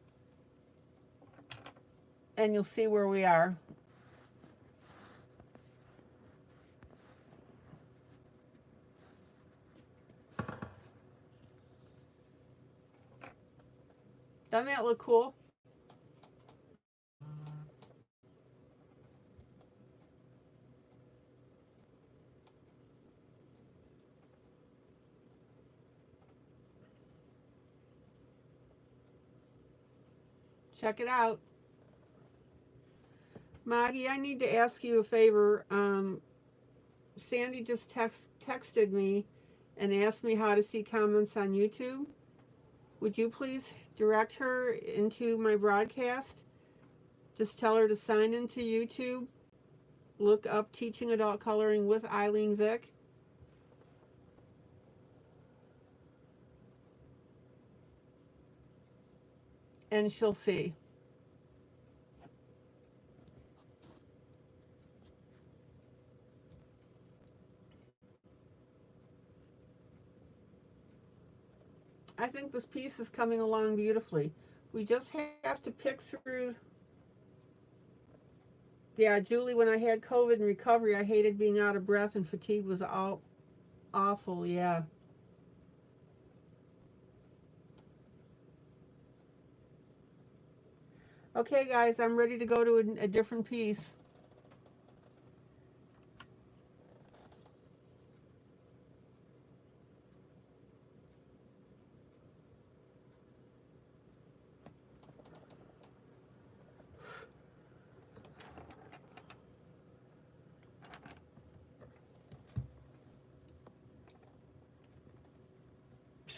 and you'll see where we are. Doesn't that look cool? Check it out. Maggie, I need to ask you a favor. Sandy just texted me and asked me how to see comments on YouTube. Would you please direct her into my broadcast? Just tell her to sign into YouTube, look up Teaching Adult Coloring with ILene Vick, and she'll see. I think this piece is coming along beautifully. We just have to pick through. Yeah, Julie, when I had COVID and recovery, I hated being out of breath and fatigue was awful, yeah. Okay, guys, I'm ready to go to a different piece.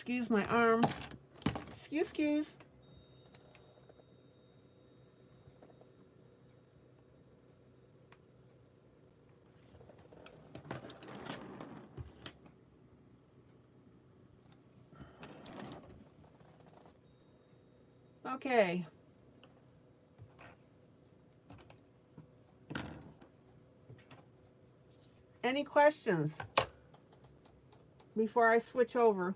Excuse my arm. Excuse. Okay. Any questions before I switch over?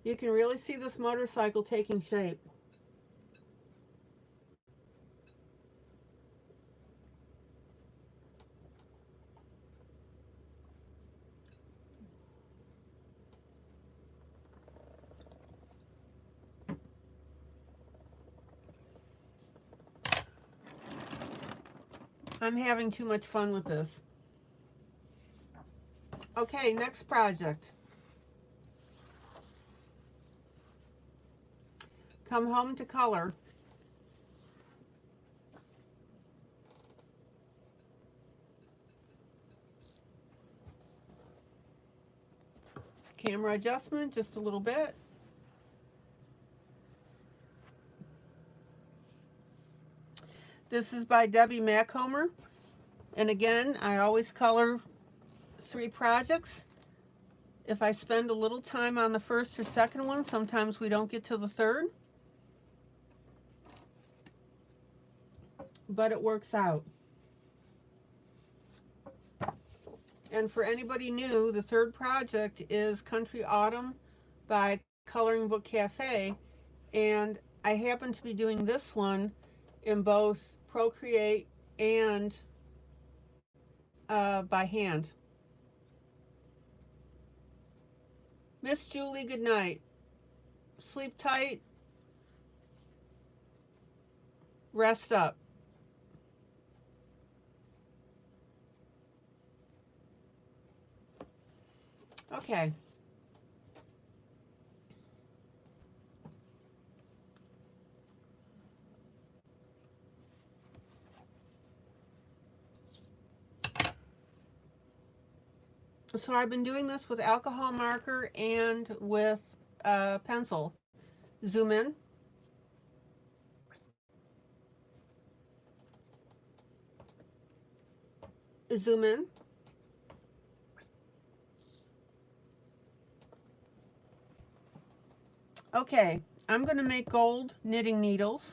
You can really see this motorcycle taking shape. I'm having too much fun with this. Okay, next project. Come home to color. Camera adjustment, just a little bit. This is by Debbie Macomber. And again, I always color 3 projects. If I spend a little time on the first or second one, sometimes we don't get to the third. But it works out. And for anybody new, the third project is Country Autumn by Coloring Book Cafe. And I happen to be doing this one in both Procreate and by hand. Miss Julie, good night. Sleep tight. Rest up. Okay. So I've been doing this with alcohol marker and with pencil. Zoom in. Zoom in. Okay, I'm going to make gold knitting needles.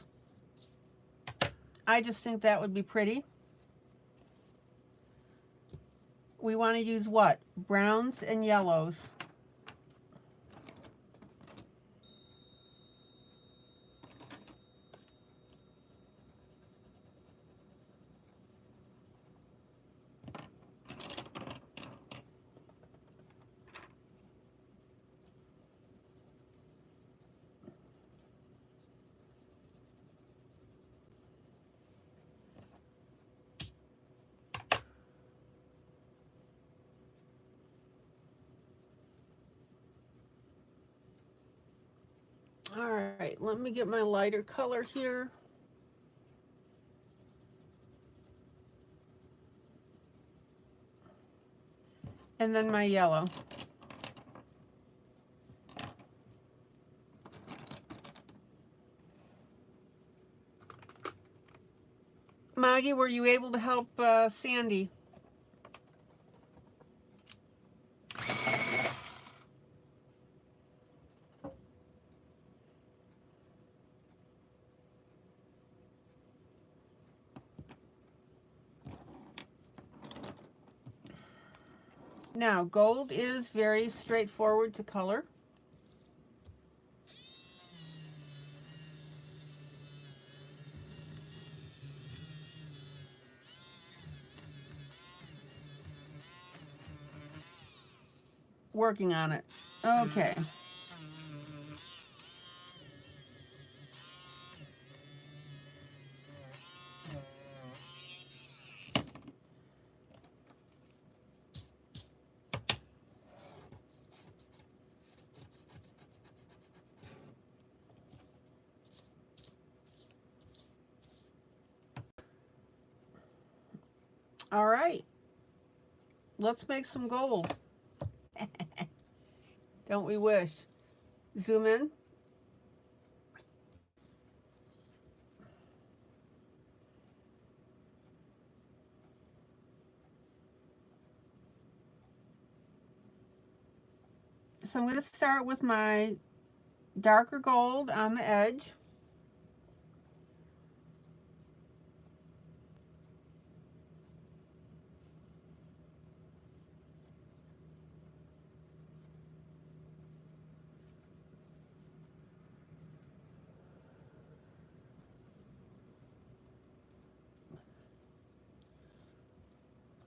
I just think that would be pretty. We want to use what? Browns and yellows. All right, let me get my lighter color here. And then my yellow. Maggie, were you able to help Sandy? Now, gold is very straightforward to color. Working on it. Okay. All right, let's make some gold. Don't we wish? Zoom in. So I'm going to start with my darker gold on the edge.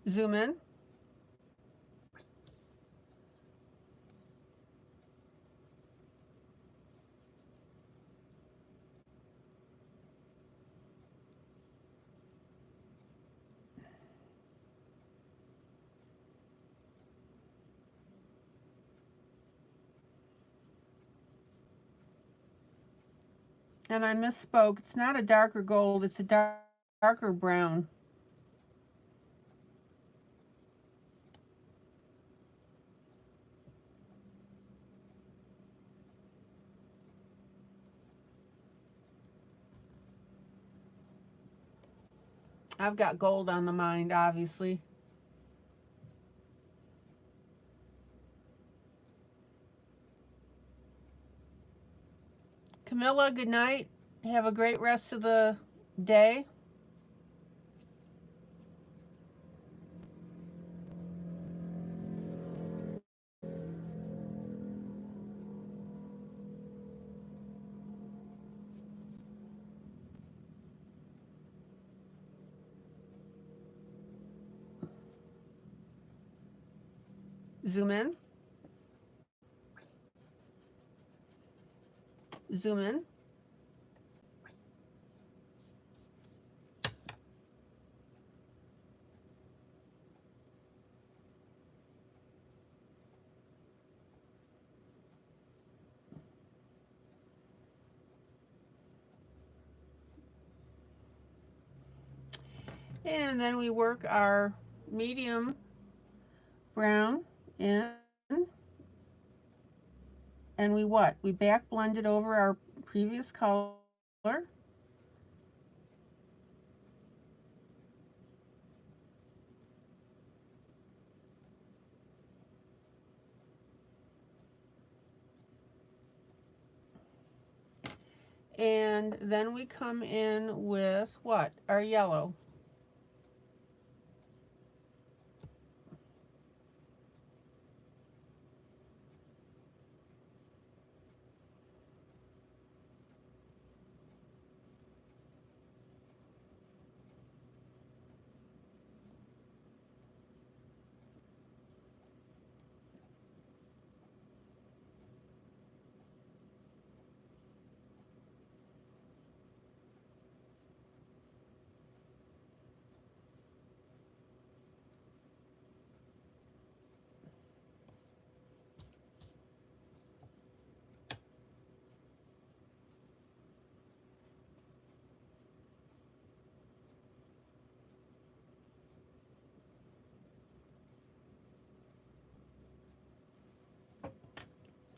Zoom in. And I misspoke. It's not a darker gold, it's a darker brown. I've got gold on the mind, obviously. Camilla, good night. Have a great rest of the day. Zoom in. Zoom in. And then we work our medium brown in. And we what? We back blend it over our previous color. And then we come in with what? Our yellow.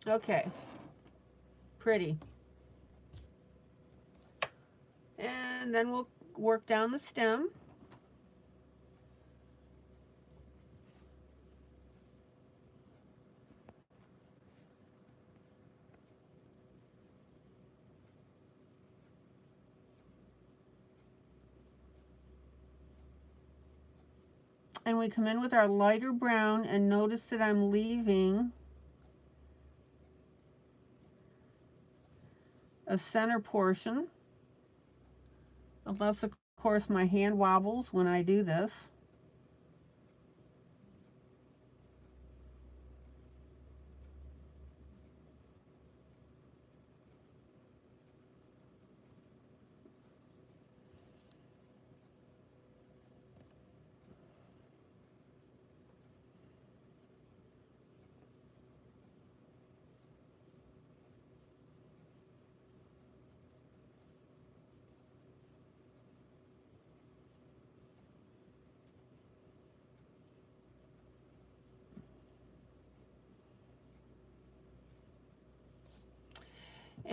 Okay, pretty. And then we'll work down the stem. And we come in with our lighter brown, and notice that I'm leaving a center portion, unless of course my hand wobbles when I do this.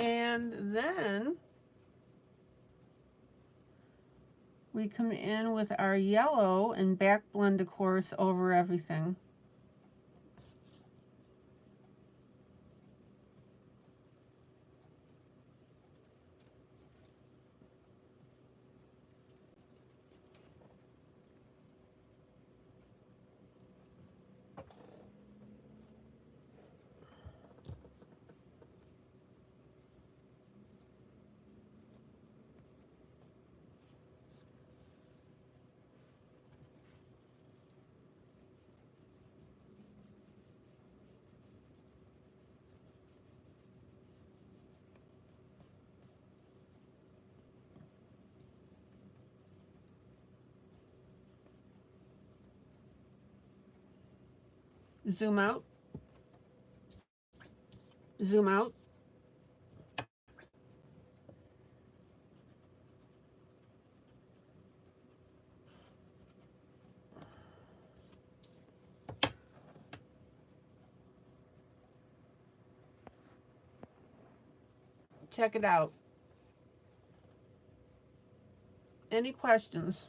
And then we come in with our yellow and back blend, of course, over everything. Zoom out, zoom out. Check it out. Any questions?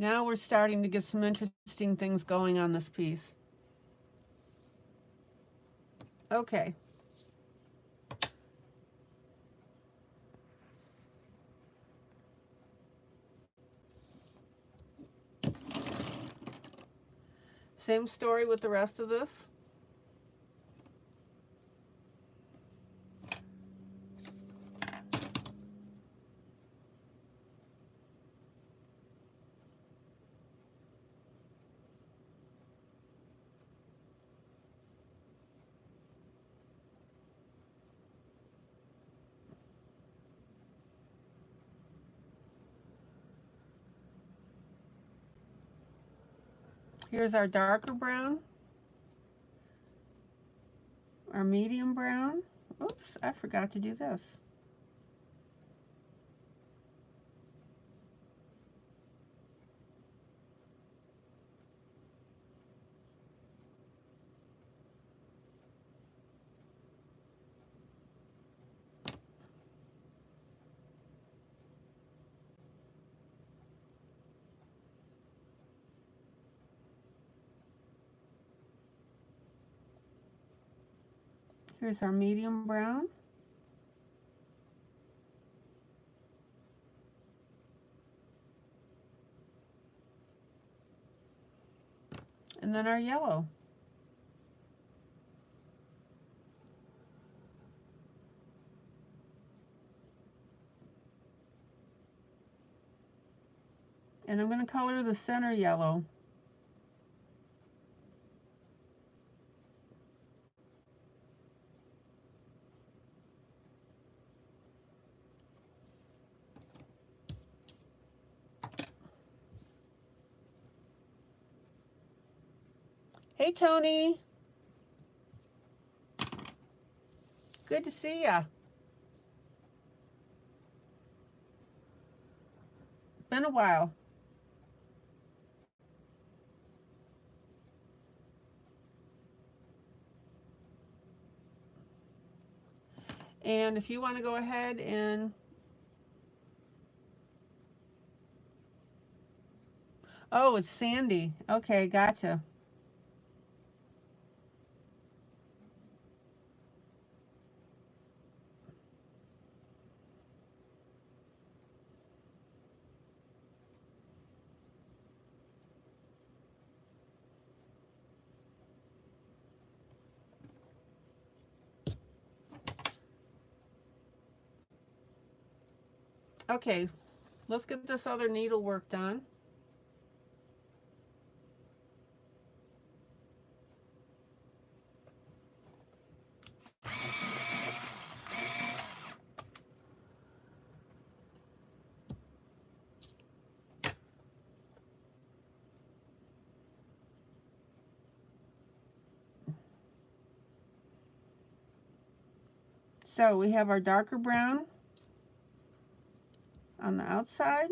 Now we're starting to get some interesting things going on this piece. Okay. Same story with the rest of this. Here's our darker brown, our medium brown. Oops, I forgot to do this. Here's our medium brown. And then our yellow. And I'm going to color the center yellow. Hey, Tony. Good to see ya. Been a while. And if you want to go ahead and... Oh, it's Sandy. Okay, gotcha. Okay, let's get this other needlework done. So we have our darker brown on the outside.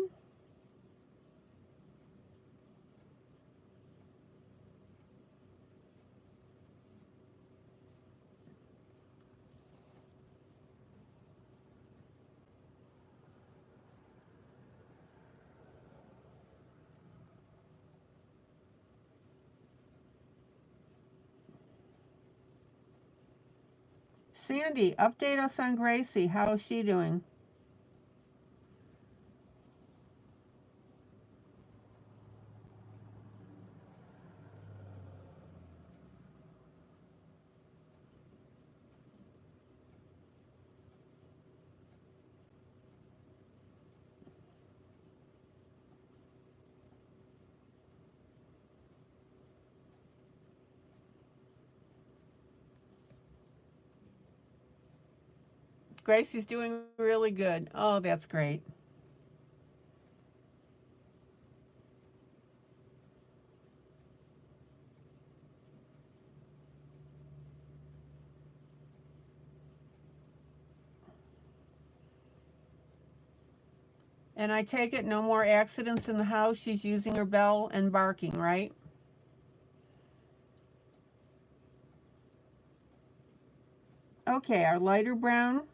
Sandy, update us on Gracie. How is she doing? Gracie's doing really good. Oh, that's great. And I take it no more accidents in the house. She's using her bell and barking, right? Okay, our lighter brown.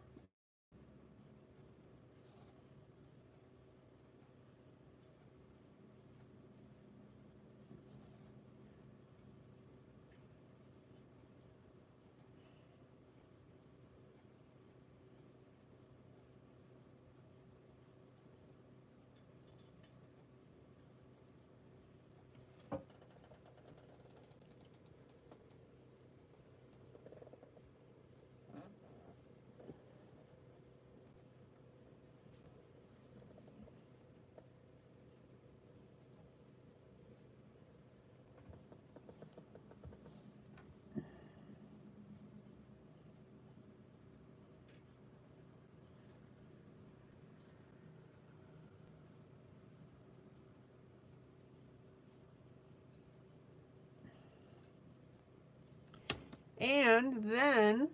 And then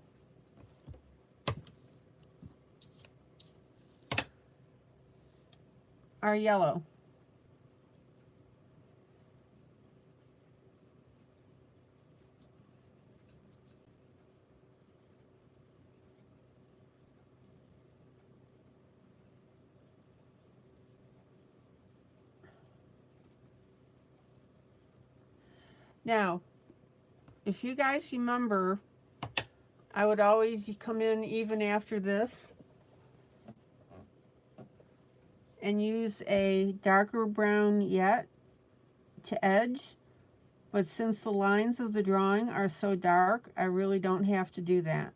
our yellow. Now, if you guys remember, I would always come in even after this and use a darker brown yet to edge. But since the lines of the drawing are so dark, I really don't have to do that.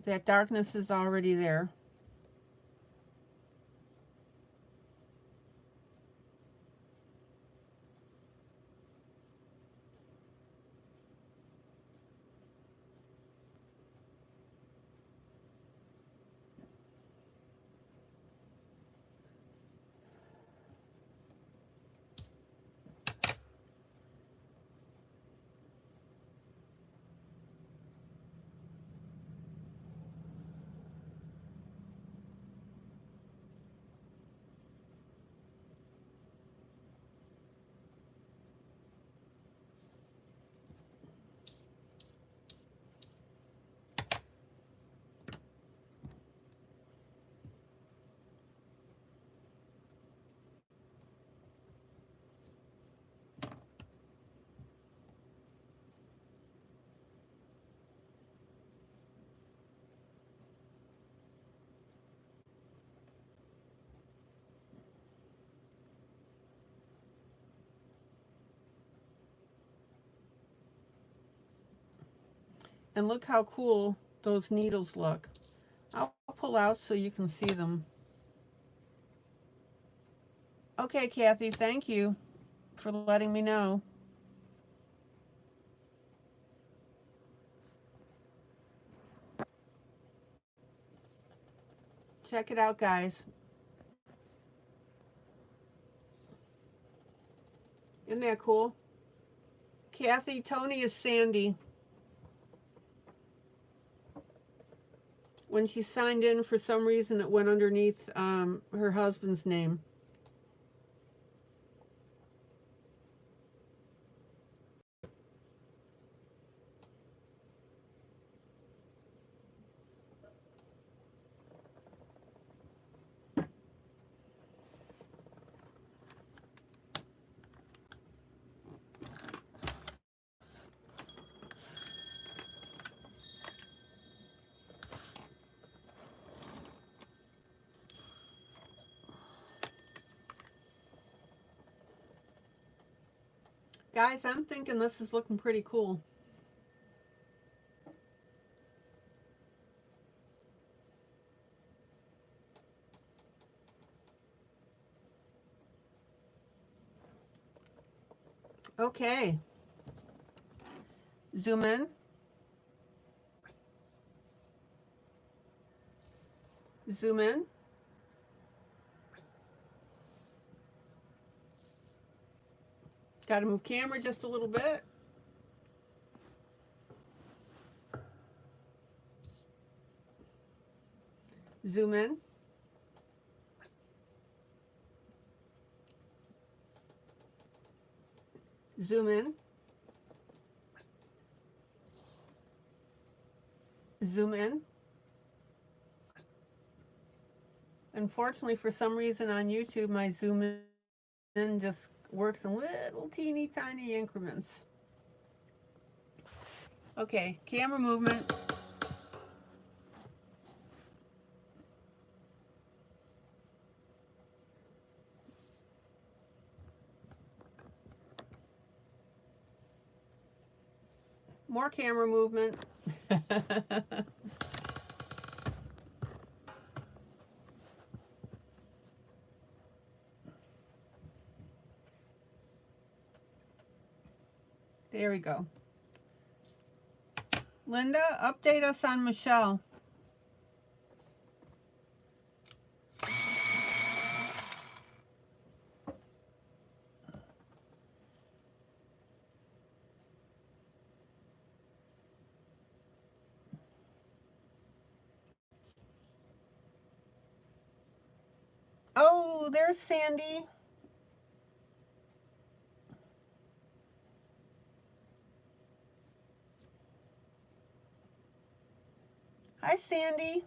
That darkness is already there. And look how cool those needles look. I'll pull out so you can see them. Okay, Kathy, thank you for letting me know. Check it out, guys. Isn't that cool? Kathy, Tony is Sandy. When she signed in, for some reason, it went underneath her husband's name. Guys, I'm thinking this is looking pretty cool. Okay. Zoom in. Zoom in. Got to move camera just a little bit. Zoom in. Zoom in. Zoom in. Unfortunately, for some reason on YouTube, my zoom in just works in little teeny tiny increments. Okay, camera movement. More camera movement. There we go. Linda, update us on Michelle. Oh, there's Sandy. Hi, Sandy.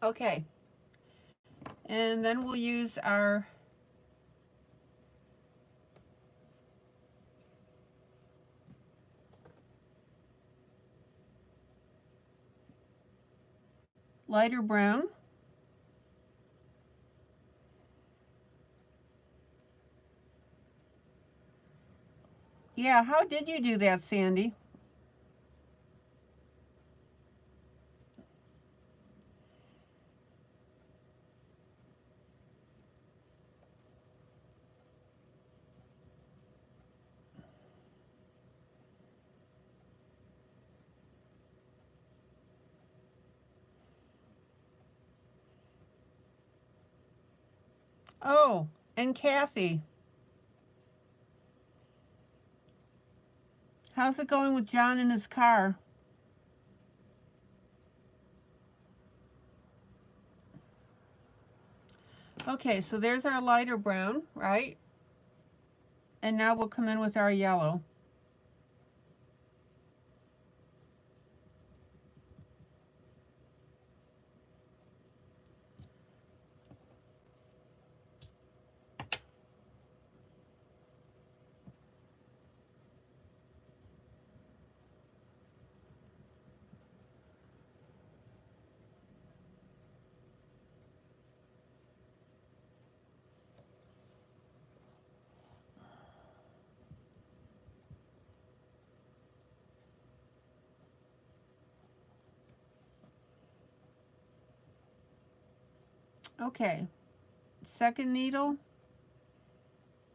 Okay. And then we'll use our lighter brown. Yeah, how did you do that, Sandy? Oh, and Kathy. How's it going with John in his car? Okay, so there's our lighter brown, right? And now we'll come in with our yellow. Okay, second needle,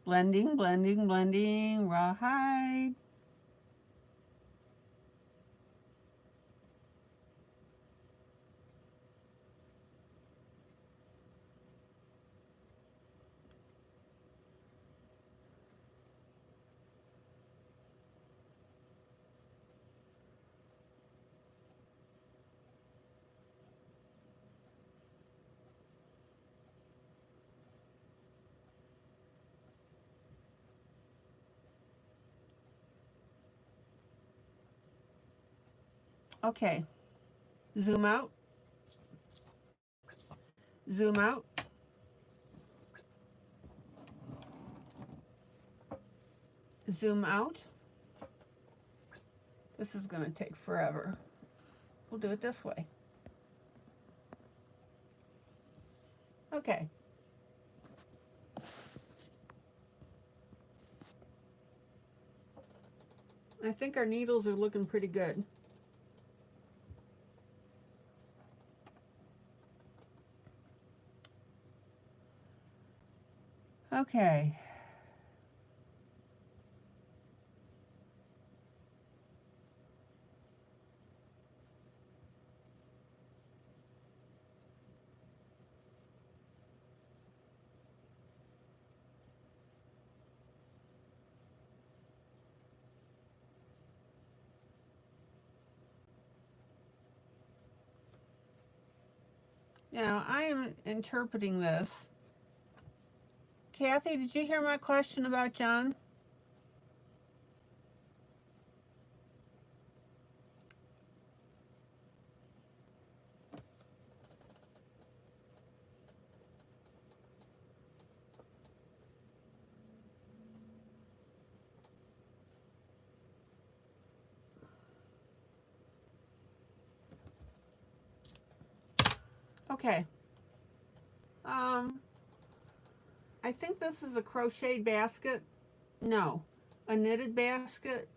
blending, blending, blending, rawhide. Okay, zoom out, zoom out. Zoom out. This is going to take forever. We'll do it this way. Okay. I think our needles are looking pretty good. Okay. Now, I am interpreting this. Kathy, did you hear my question about John? Okay. I think this is a crocheted basket. No, a knitted basket.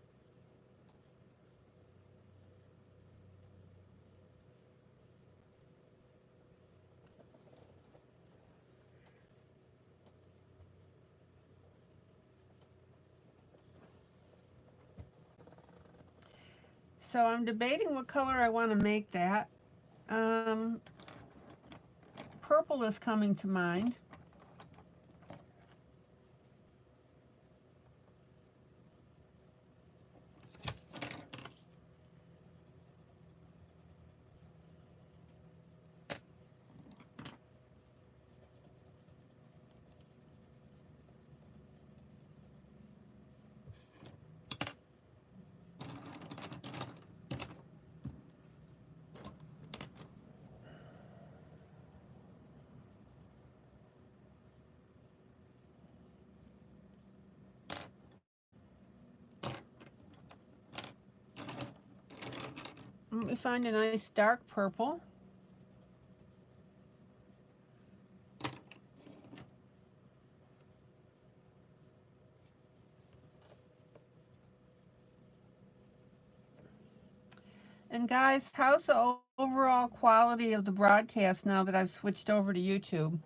So I'm debating what color I want to make that. Purple is coming to mind. Let me find a nice dark purple. And guys, how's the overall quality of the broadcast now that I've switched over to YouTube?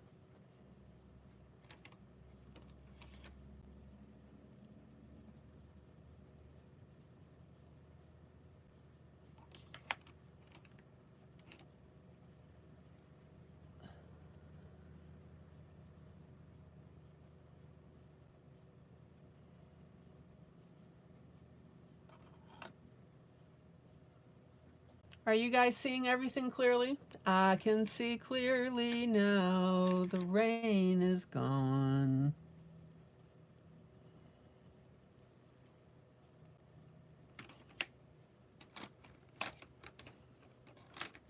Are you guys seeing everything clearly? I can see clearly now, the rain is gone.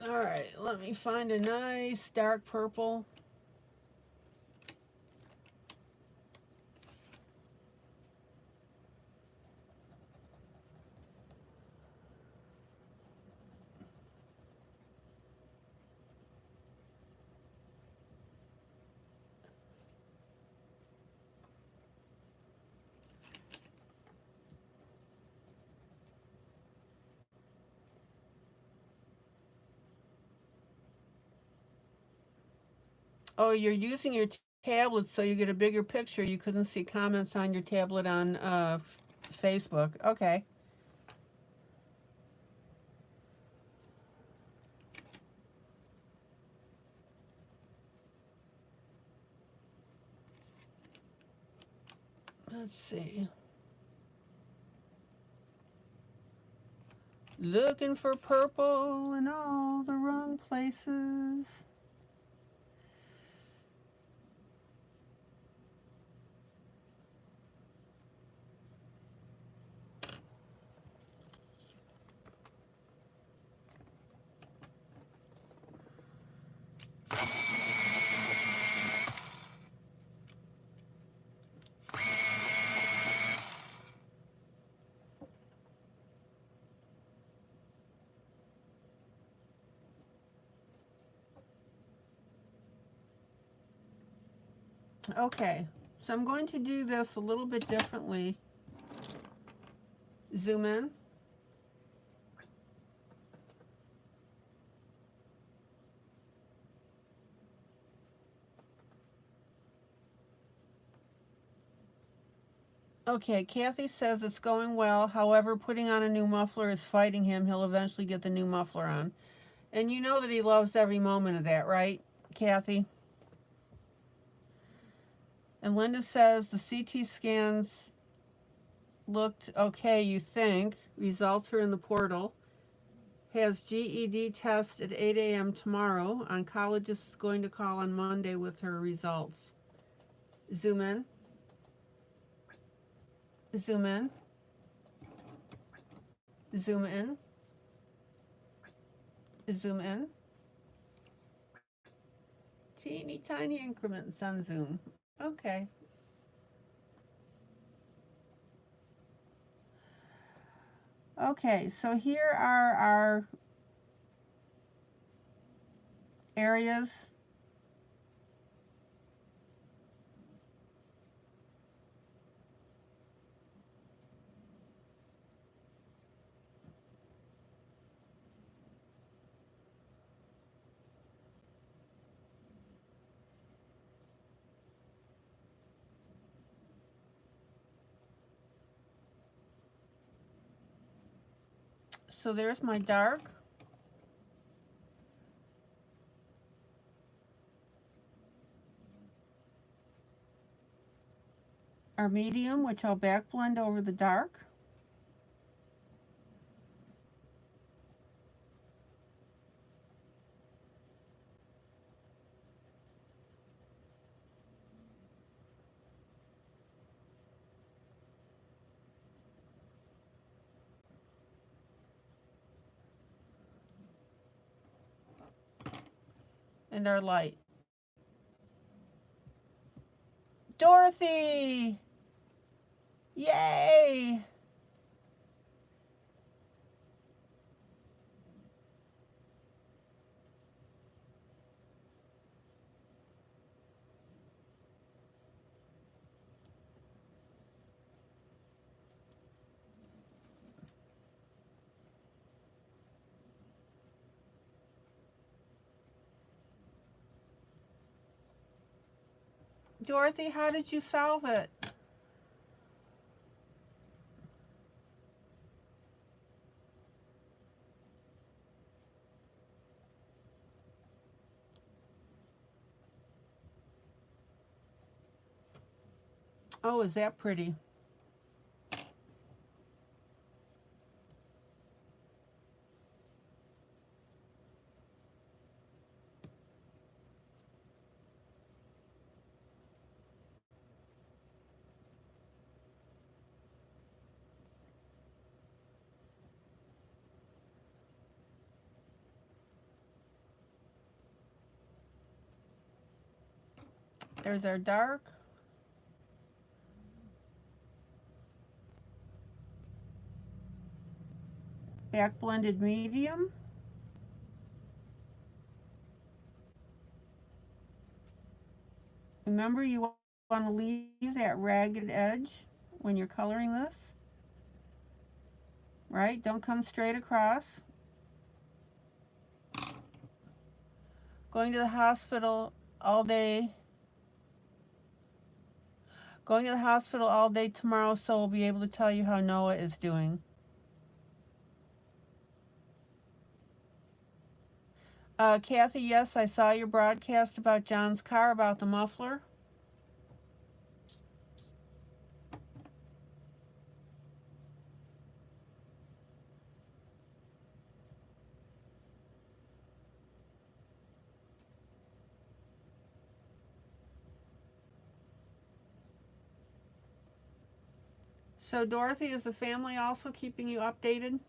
All right, let me find a nice dark purple. Oh, you're using your tablet so you get a bigger picture. You couldn't see comments on your tablet on Facebook. Okay. Let's see. Looking for purple in all the wrong places. Okay, so I'm going to do this a little bit differently. Zoom in. Okay, Kathy says it's going well. However, putting on a new muffler is fighting him. He'll eventually get the new muffler on. And you know that he loves every moment of that, right, Kathy? And Linda says the CT scans looked okay, you think. Results are in the portal. Has GED test at 8 a.m. tomorrow. Oncologist is going to call on Monday with her results. Zoom in. Zoom in. Zoom in. Zoom in. Teeny tiny increments on Zoom. Okay. Okay, so here are our areas. So there's my dark. Our medium, which I'll back blend over the dark. And our light. Dorothy! Yay! Dorothy, how did you solve it? Oh, is that pretty? There's our dark. Back blended medium. Remember, you want to leave that ragged edge when you're coloring this, right? Don't come straight across. Going to the hospital all day. Going to the hospital all day tomorrow, so we'll be able to tell you how Noah is doing. Kathy, yes, I saw your broadcast about John's car, about the muffler. So Dorothy, is the family also keeping you updated?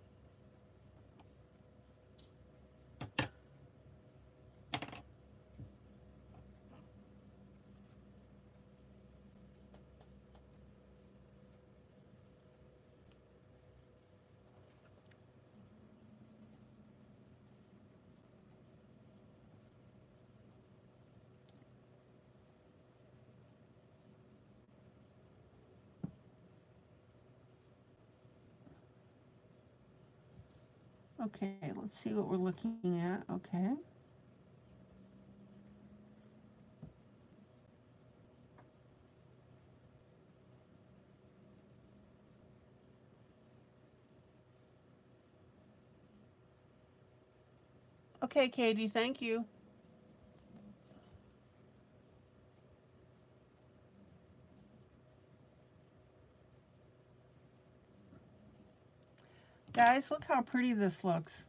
Okay, let's see what we're looking at. Okay. Okay, Katie, thank you. Guys, look how pretty this looks.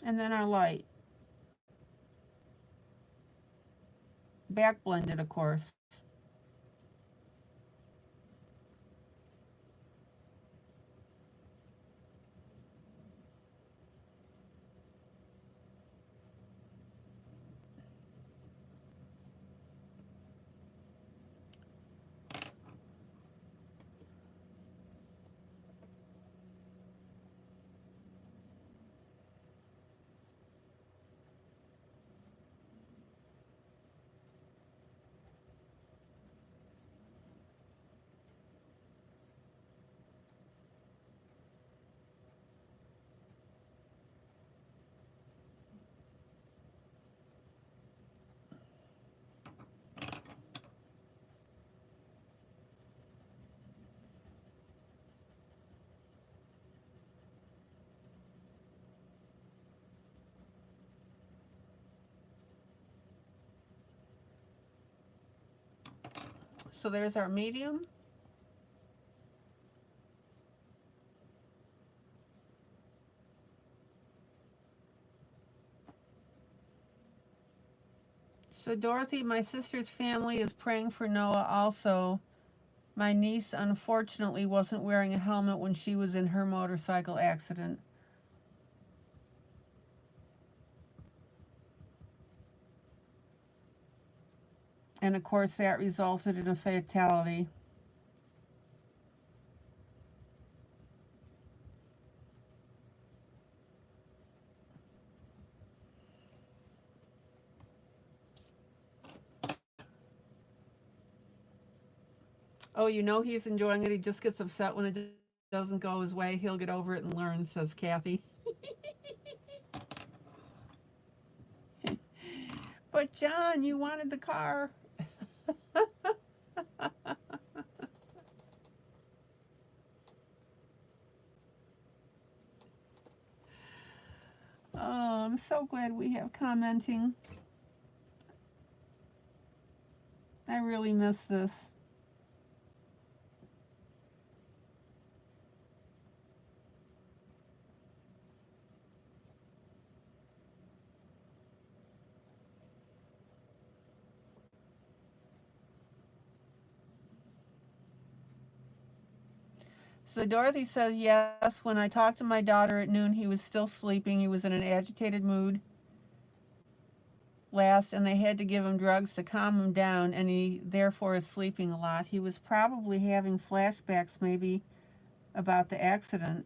And then our light. Back blended, of course. So there's our medium. So Dorothy, my sister's family is praying for Noah also. My niece unfortunately wasn't wearing a helmet when she was in her motorcycle accident. And of course that resulted in a fatality. Oh, you know he's enjoying it. He just gets upset when it doesn't go his way. He'll get over it and learn, says Kathy. But John, you wanted the car. Oh, I'm so glad we have commenting. I really miss this. So Dorothy says, yes, when I talked to my daughter at noon, he was still sleeping. He was in an agitated mood last, and they had to give him drugs to calm him down, and he therefore is sleeping a lot. He was probably having flashbacks maybe about the accident.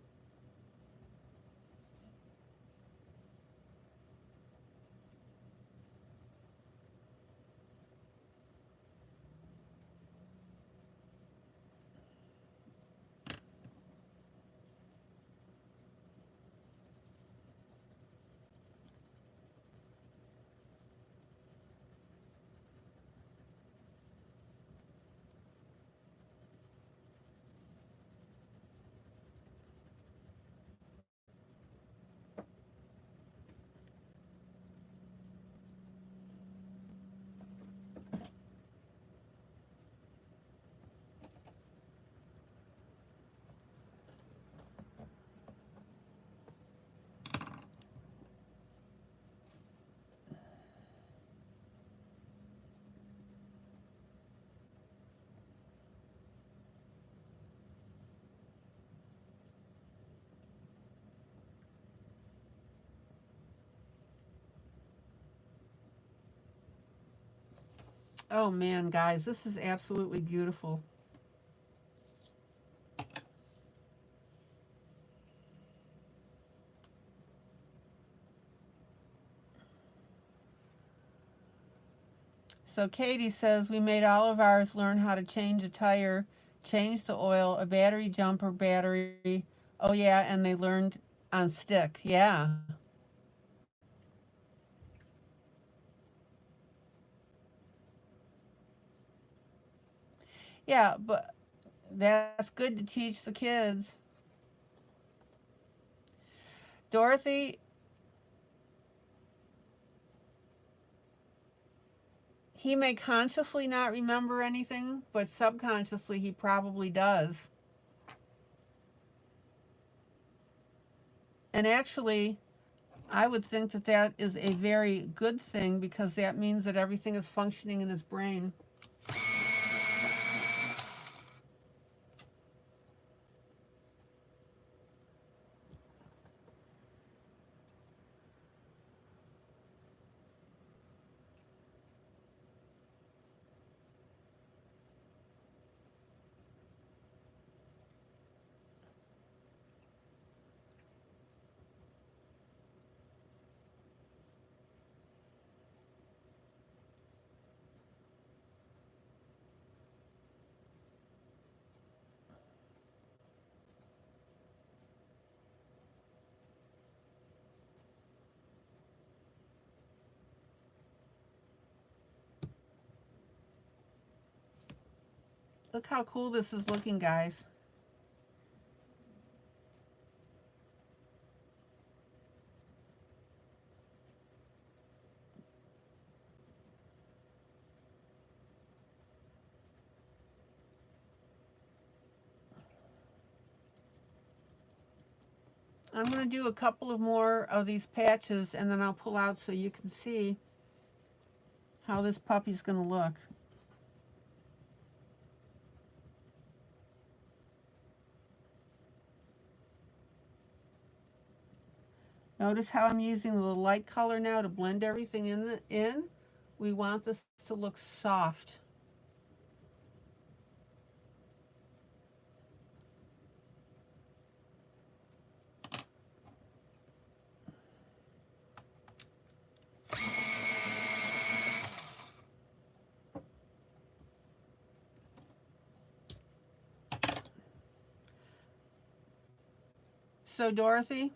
Oh man, guys, this is absolutely beautiful. So Katie says, we made all of ours learn how to change a tire, change the oil, a battery jumper battery. Oh yeah, and they learned on stick. Yeah. Yeah, but that's good to teach the kids. Dorothy, he may consciously not remember anything, but subconsciously he probably does. And actually, I would think that that is a very good thing because that means that everything is functioning in his brain. Look how cool this is looking, guys. I'm going to do a couple of more of these patches and then I'll pull out so you can see how this puppy's going to look. Notice how I'm using the light color now to blend everything in. We want this to look soft. So Dorothy,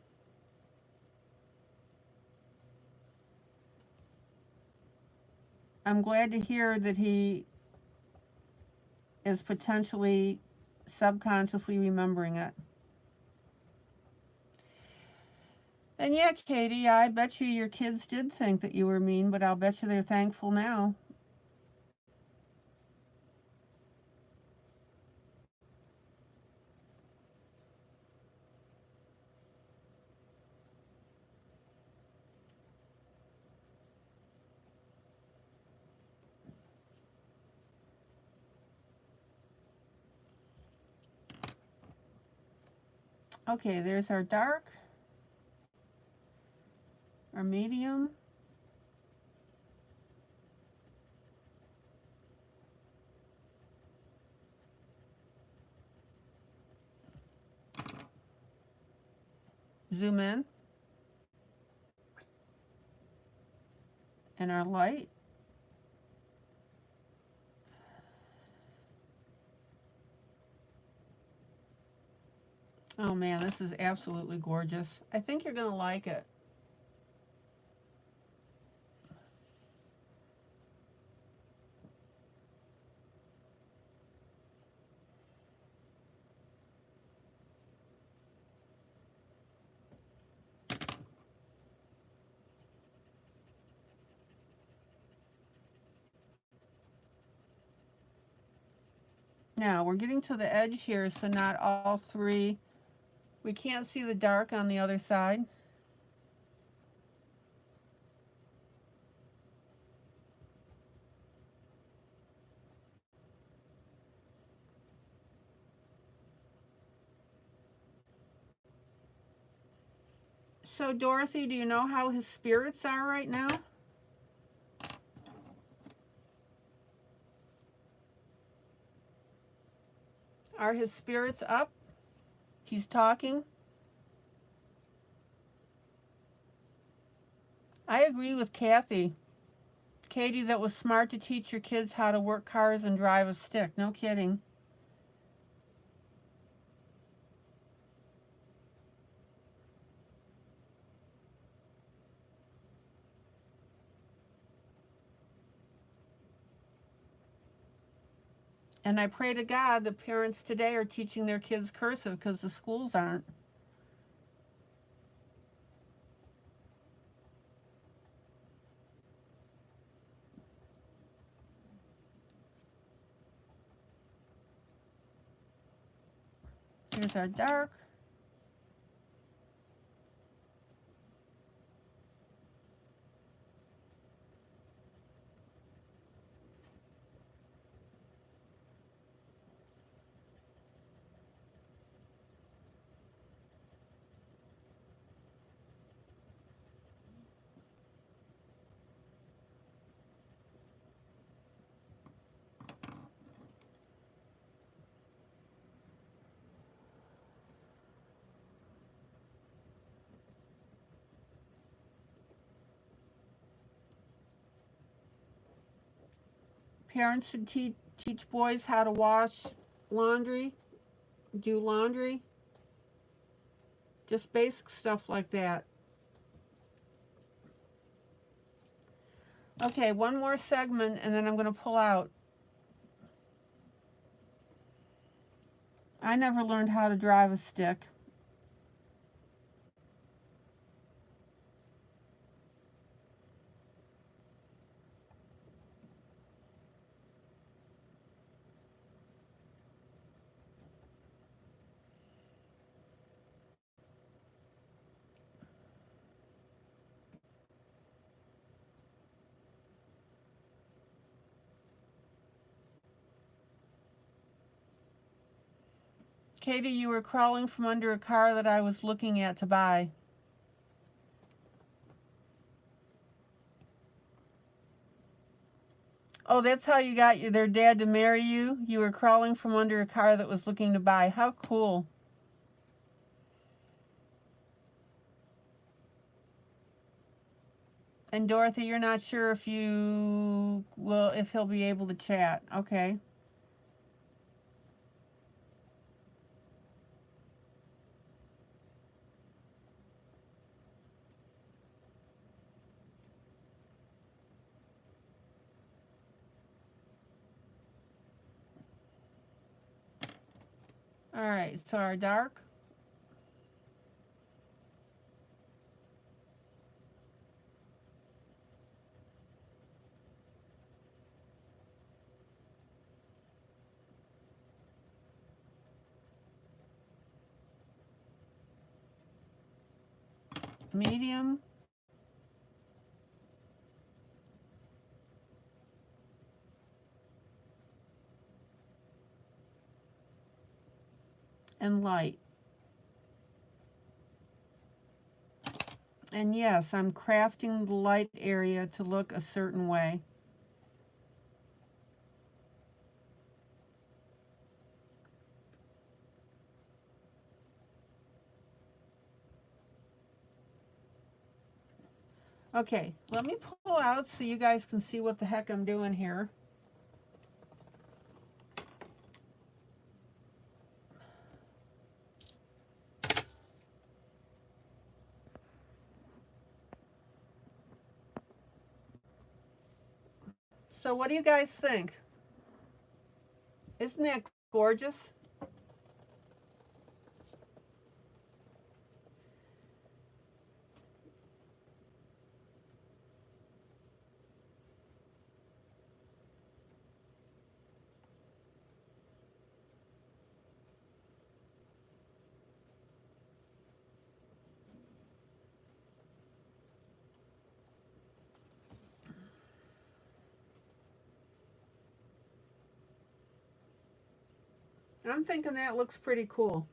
I'm glad to hear that he is potentially subconsciously remembering it. And yeah, Katie, I bet you your kids did think that you were mean, but I'll bet you they're thankful now. Okay, there's our dark, our medium, zoom in, and our light. Oh man, this is absolutely gorgeous. I think you're going to like it. Now we're getting to the edge here, so not all three. We can't see the dark on the other side. So Dorothy, do you know how his spirits are right now? Are his spirits up? He's talking? I agree with Kathy. Katie, that was smart to teach your kids how to work cars and drive a stick. No kidding. And I pray to God that parents today are teaching their kids cursive because the schools aren't. Here's our dark. Parents should teach boys how to wash laundry, do laundry, just basic stuff like that. Okay, one more segment and then I'm going to pull out. I never learned how to drive a stick. Katie, you were crawling from under a car that I was looking at to buy. Oh, that's how you got their dad to marry you? You were crawling from under a car that was looking to buy. How cool. And Dorothy, you're not sure if if he'll be able to chat. Okay. All right, so our dark. Medium. And light. And yes, I'm crafting the light area to look a certain way. Okay, let me pull out so you guys can see what the heck I'm doing here. So what do you guys think? Isn't that gorgeous? I'm thinking that looks pretty cool.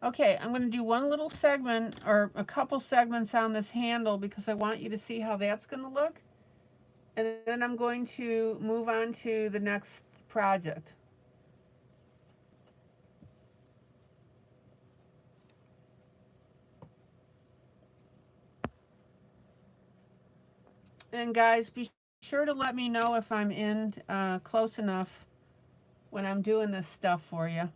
Okay, I'm going to do one little segment or a couple segments on this handle because I want you to see how that's going to look. And then I'm going to move on to the next project. And guys, be sure to let me know if I'm in close enough when I'm doing this stuff for you.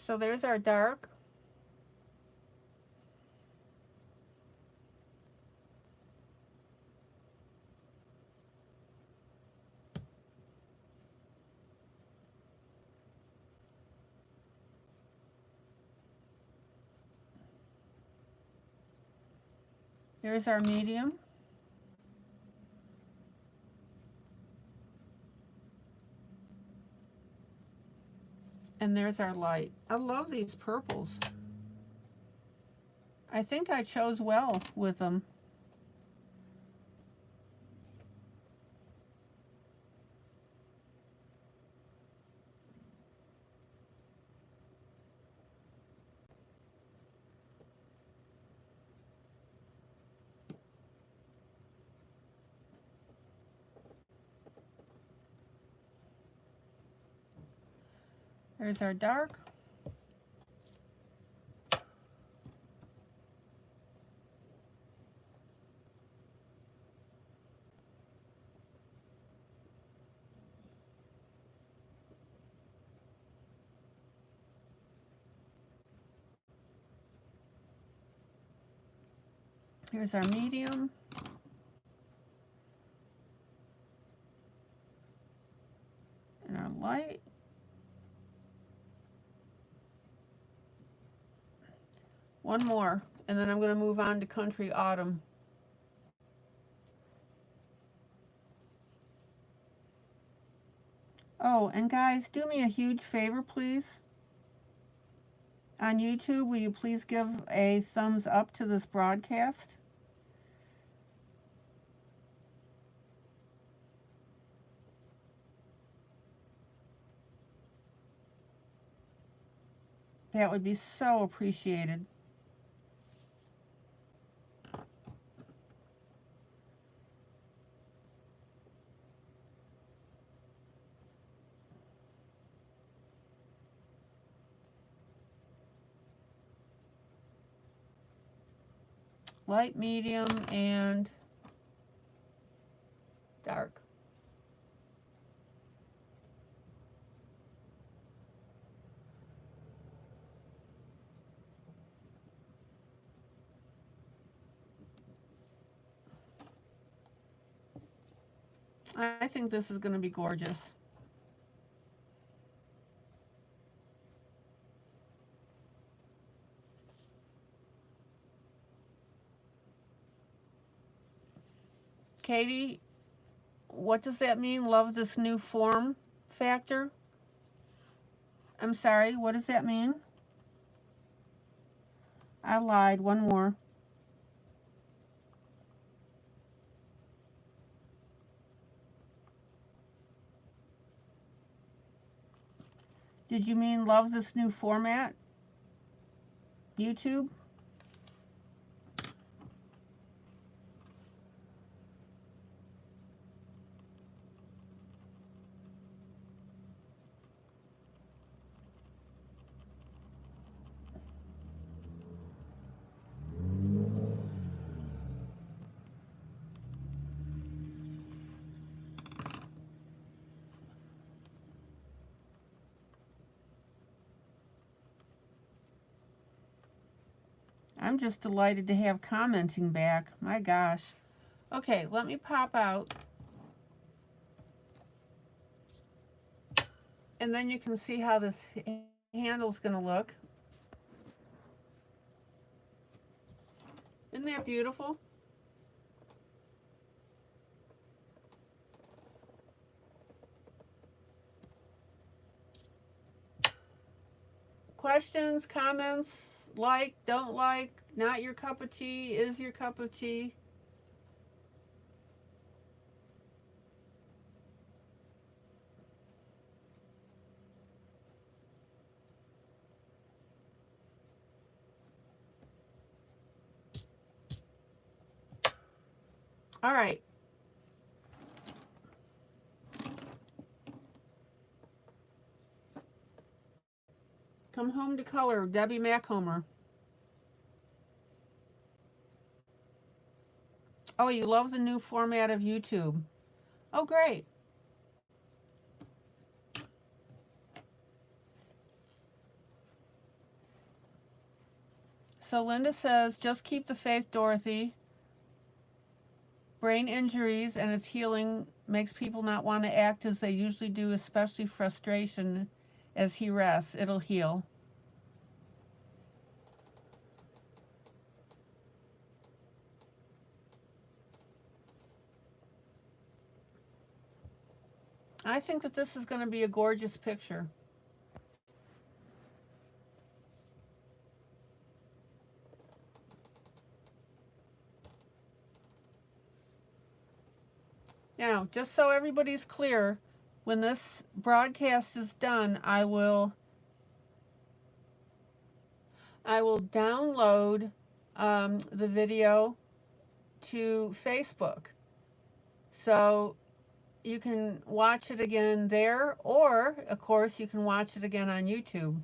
So there's our dark. Here's our medium. And there's our light. I love these purples. I think I chose well with them. There's our dark. Here's our medium. And our light. One more, and then I'm going to move on to Country Autumn. Oh, and guys, do me a huge favor, please. On YouTube, will you please give a thumbs up to this broadcast? That would be so appreciated. Light, medium, and dark. I think this is going to be gorgeous. Katie, what does that mean? Love this new form factor? I'm sorry, what does that mean? I lied. One more. Did you mean love this new format? YouTube? I'm just delighted to have commenting back. My gosh. Okay, let me pop out. And then you can see how this handle's going to look. Isn't that beautiful? Questions, comments, like, don't like, not your cup of tea, is your cup of tea? All right. Come home to color, Debbie Mackhomer. Oh, you love the new format of YouTube. Oh, great. So Linda says, just keep the faith, Dorothy. Brain injuries and its healing makes people not want to act as they usually do, especially frustration. As he rests, it'll heal. I think that this is going to be a gorgeous picture. Now, just so everybody's clear, when this broadcast is done, I will download the video to Facebook. So you can watch it again there, or, of course, you can watch it again on YouTube.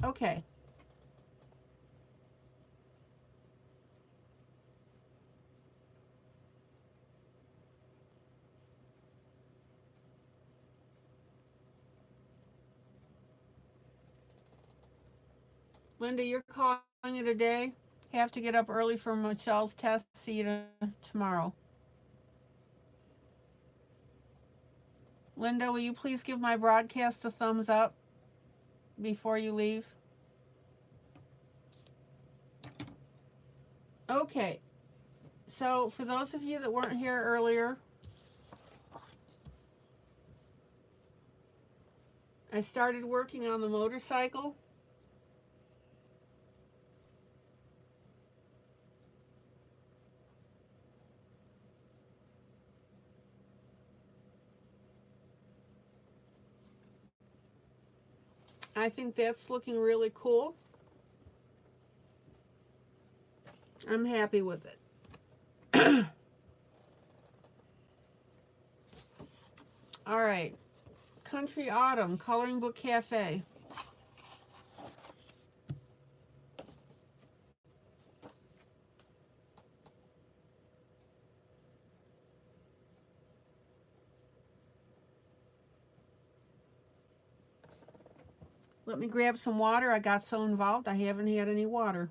Okay. Linda, you're calling it a day? Have to get up early for Michelle's test. See you tomorrow. Linda, will you please give my broadcast a thumbs up before you leave? Okay. So for those of you that weren't here earlier, I started working on the motorcycle. I think that's looking really cool. I'm happy with it. All right. Country Autumn, Coloring Book Cafe. Let me grab some water. I got so involved I haven't had any water.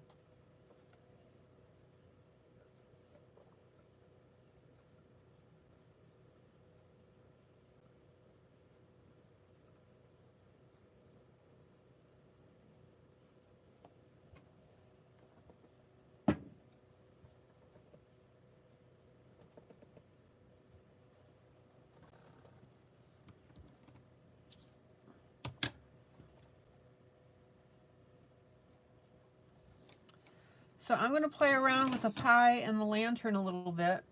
So I'm going to play around with the pie and the lantern a little bit.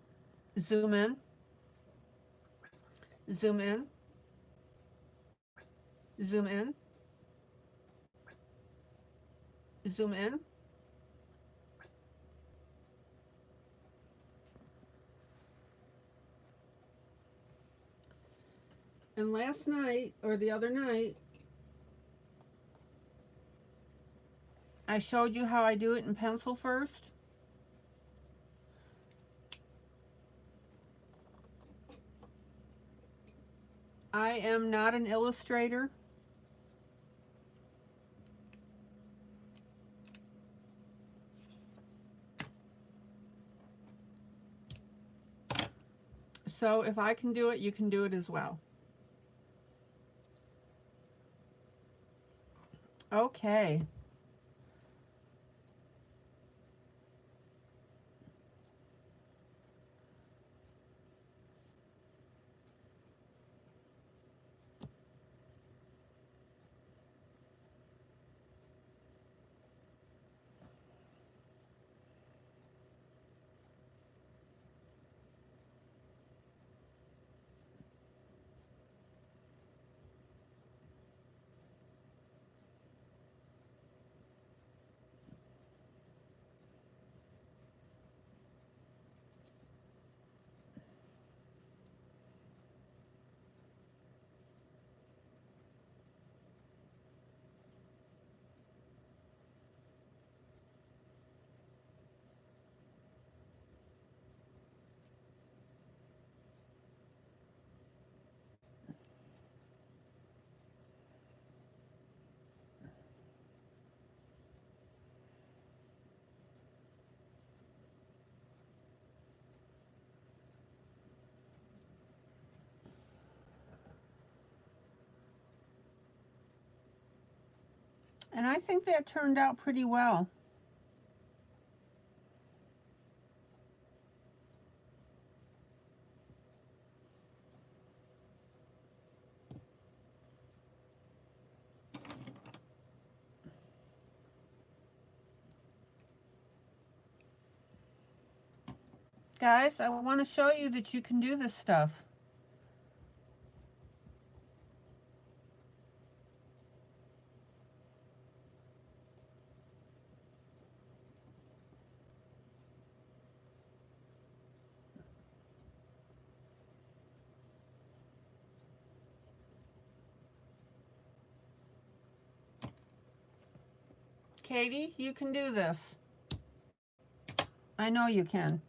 Zoom in. Zoom in. Zoom in. Zoom in. And last night, or the other night, I showed you how I do it in pencil first. I am not an illustrator. So if I can do it, you can do it as well. Okay. And I think that turned out pretty well. Guys, I want to show you that you can do this stuff. Katie, you can do this. I know you can.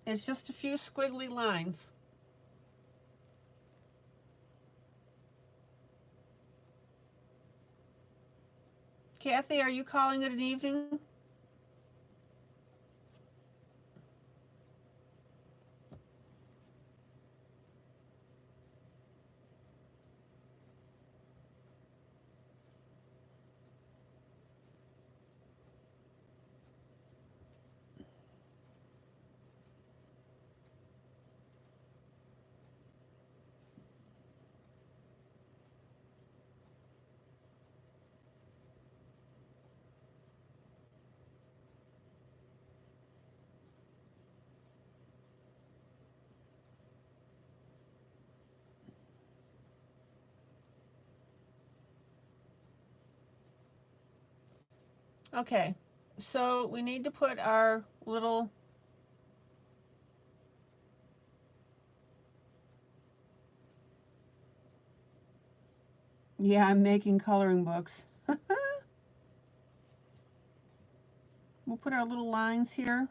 It's just a few squiggly lines. Kathy, are you calling it an evening? Okay, so we need to put our little yeah, I'm making coloring books. We'll put our little lines here.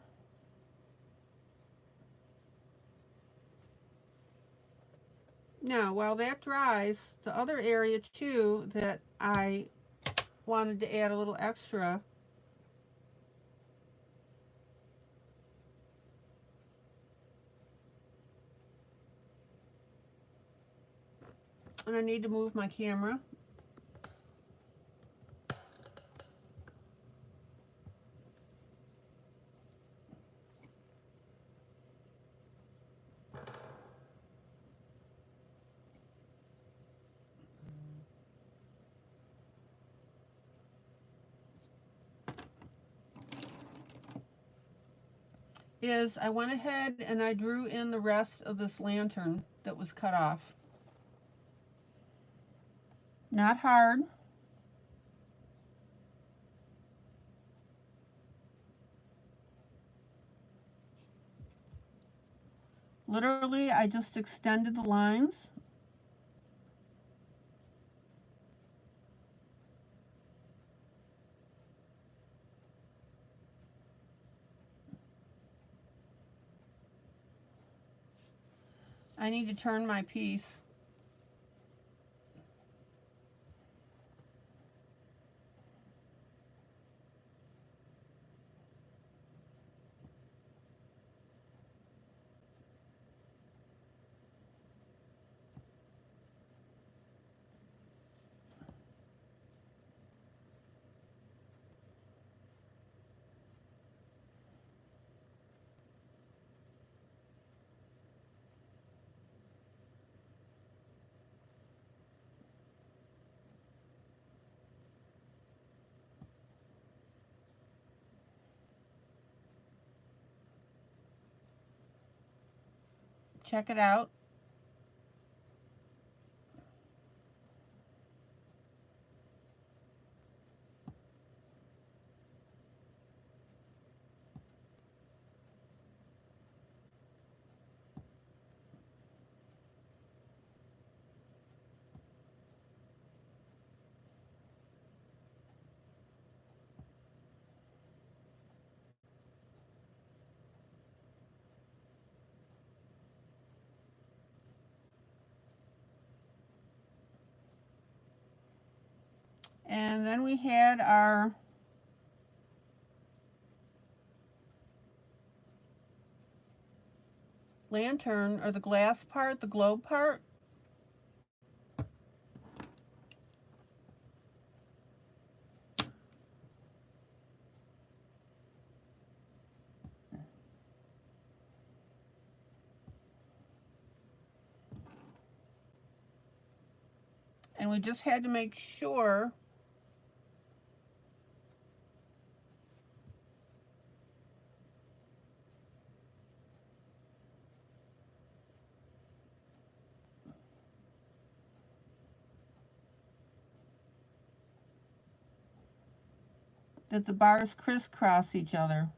Now, while that dries, the other area too that I wanted to add a little extra and I need to move my camera. Is I went ahead and I drew in the rest of this lantern that was cut off. Not hard. Literally, I just extended the lines. I need to turn my piece. Check it out. And then we had our lantern, or the glass part, the globe part. And we just had to make sure that the bars crisscross each other.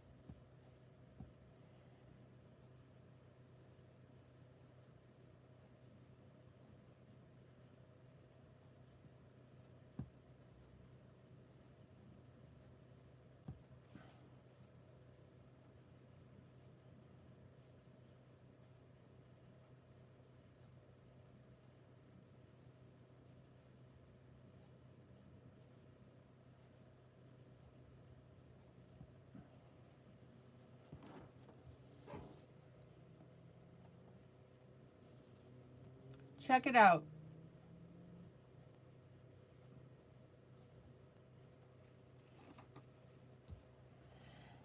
Check it out.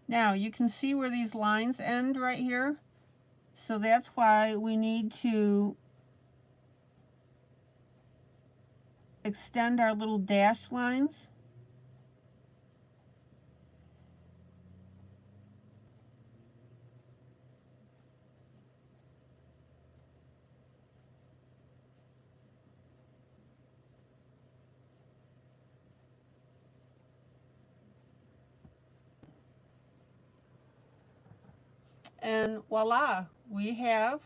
Now you can see where these lines end right here. So that's why we need to extend our little dash lines. And voila, we have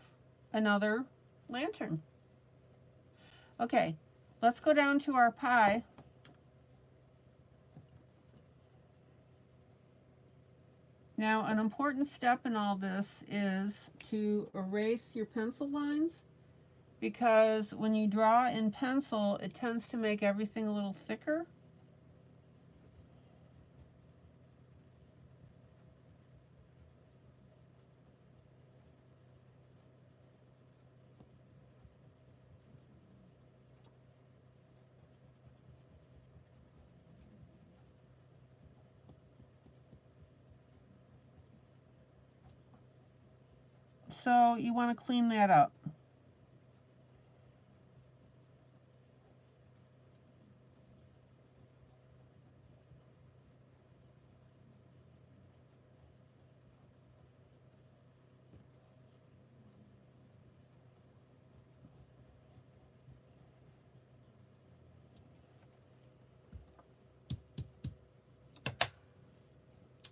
another lantern. Okay, let's go down to our pie. Now, an important step in all this is to erase your pencil lines, because when you draw in pencil, it tends to make everything a little thicker. So you want to clean that up.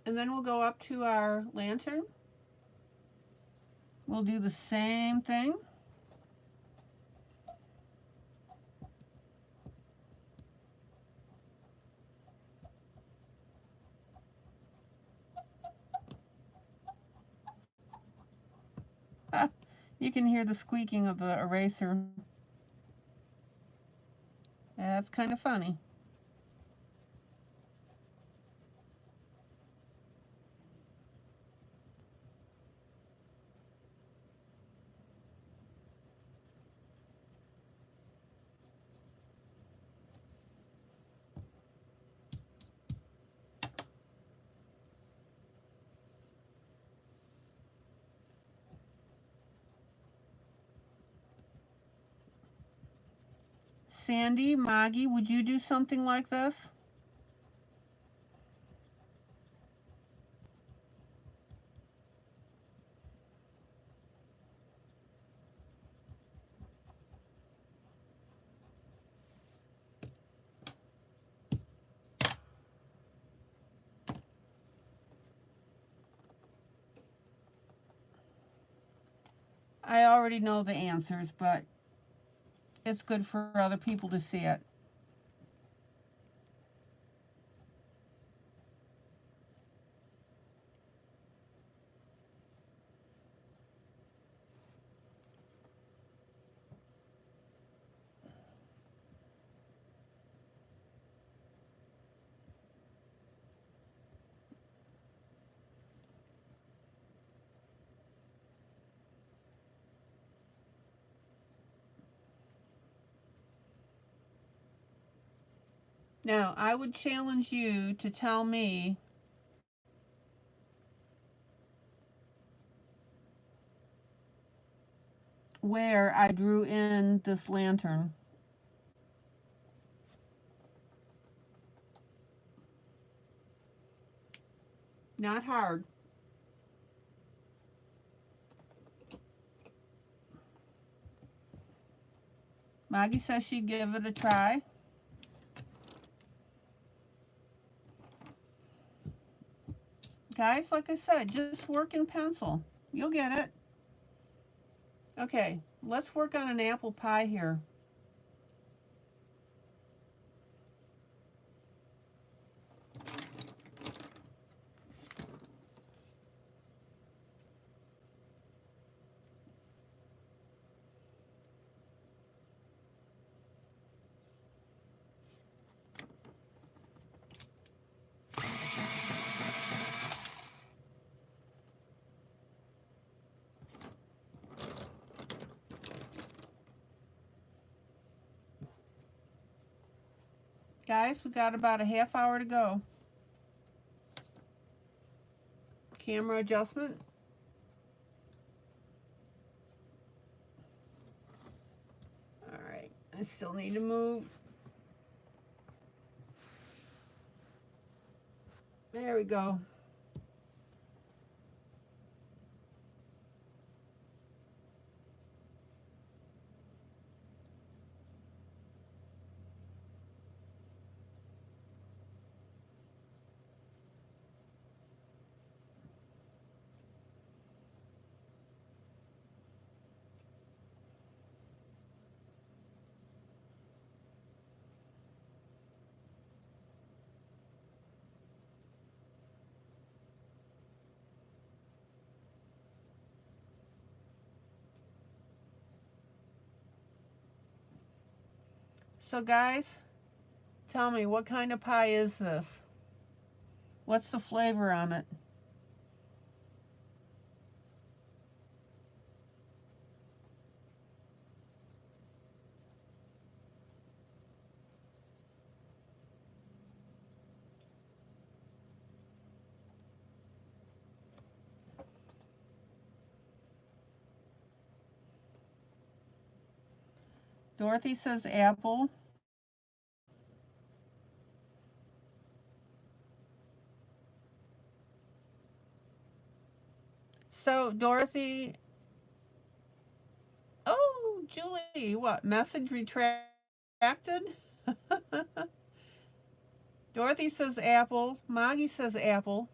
And then we'll go up to our lantern. We'll do the same thing. You can hear the squeaking of the eraser. That's kind of funny. Sandy, Maggie, would you do something like this? I already know the answers, but it's good for other people to see it. Now, I would challenge you to tell me where I drew in this lantern. Not hard. Maggie says she'd give it a try. Guys, like I said, just work in pencil. You'll get it. Okay, let's work on an apple pie here. Guys, we got about a half hour to go. Camera adjustment. All right, I still need to move. There we go. So guys, tell me, what kind of pie is this? What's the flavor on it? Dorothy says apple. So Dorothy, oh, Julie, what, message retracted? Dorothy says apple. Maggie says apple.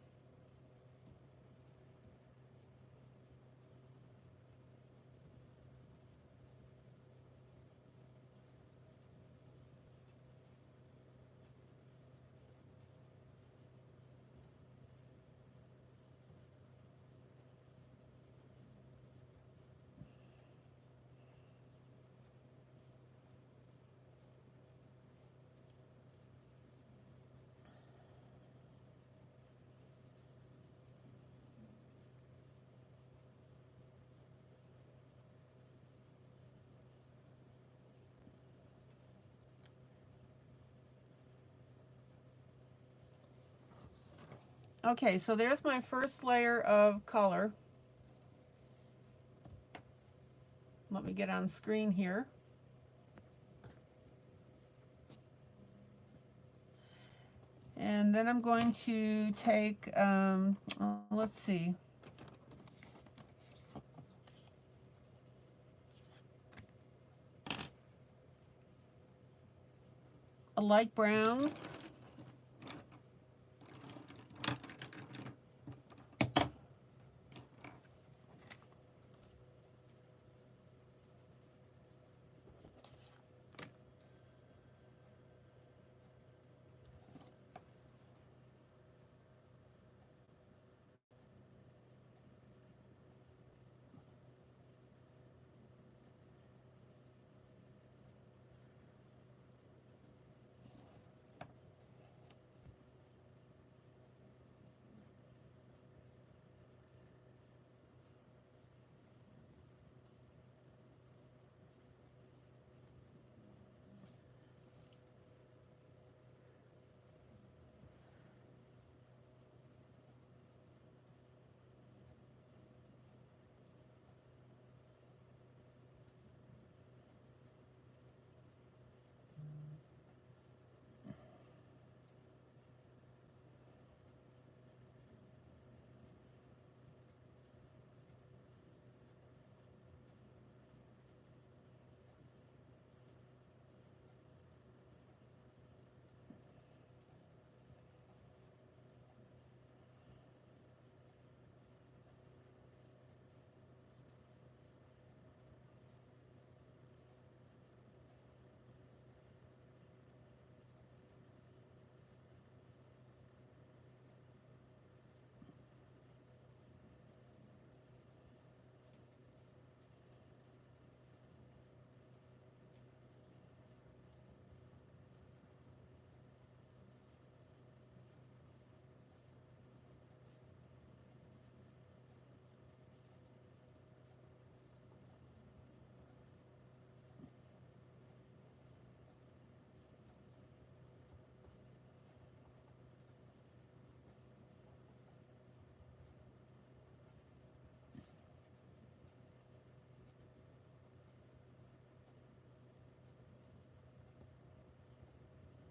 Okay, so there's my first layer of color. Let me get on screen here. And then I'm going to take, let's see. A light brown.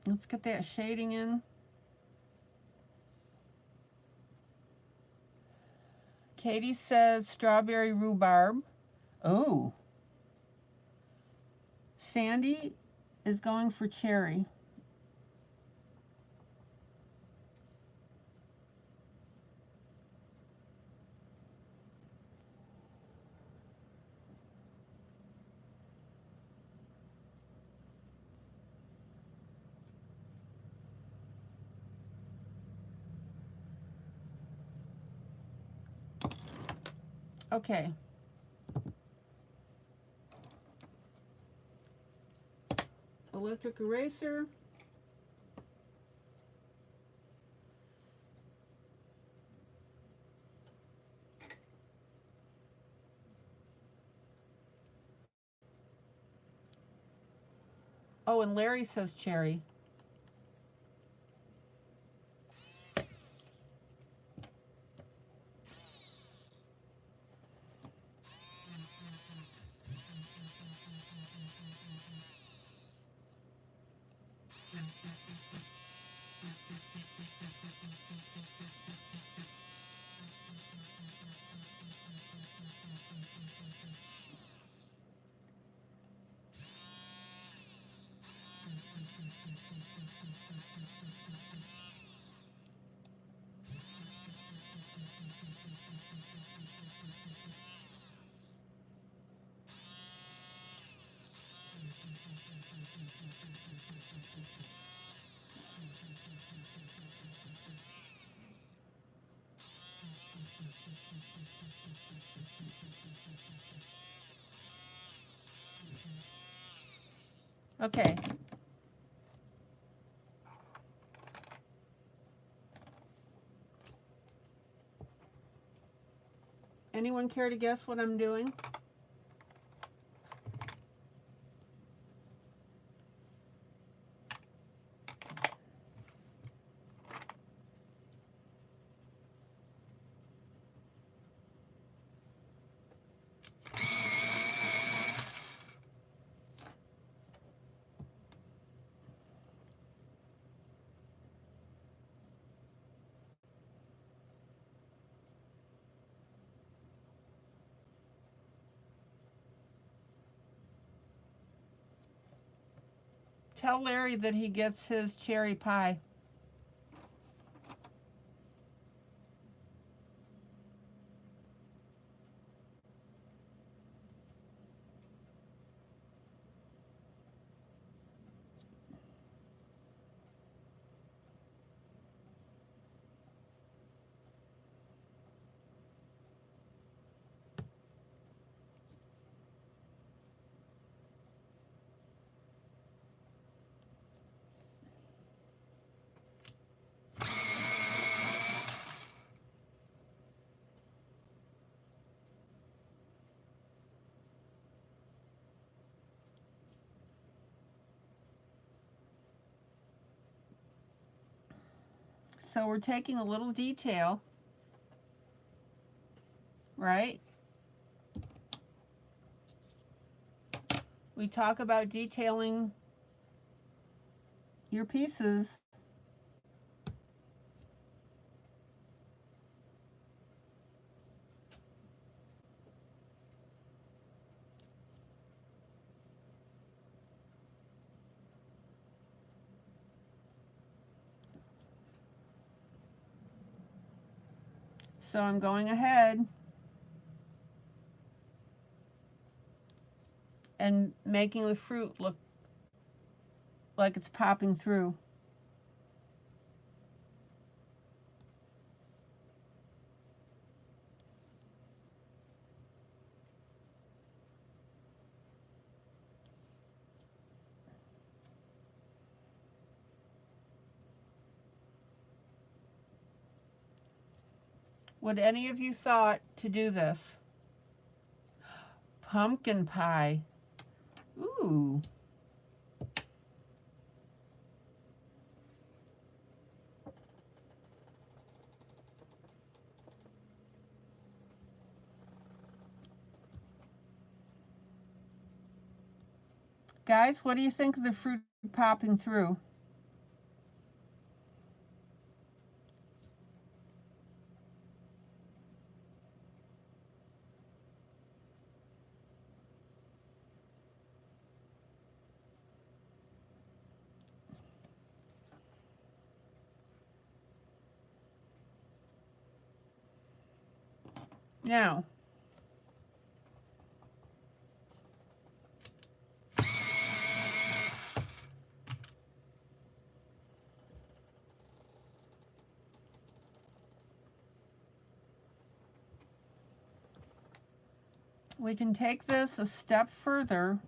Let's get that shading in. Katie says strawberry rhubarb. Oh. Sandy is going for cherry. Okay. electric eraser. Oh, and Larry says cherry. Okay. Anyone care to guess what I'm doing? Tell Larry that he gets his cherry pie. So we're taking a little detail, right? We talk about detailing your pieces. So I'm going ahead and making the fruit look like it's popping through. Would any of you thought to do this? Pumpkin pie. Ooh. Guys, what do you think of the fruit popping through? Now, we can take this a step further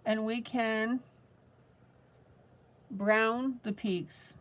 and we can brown the peaks.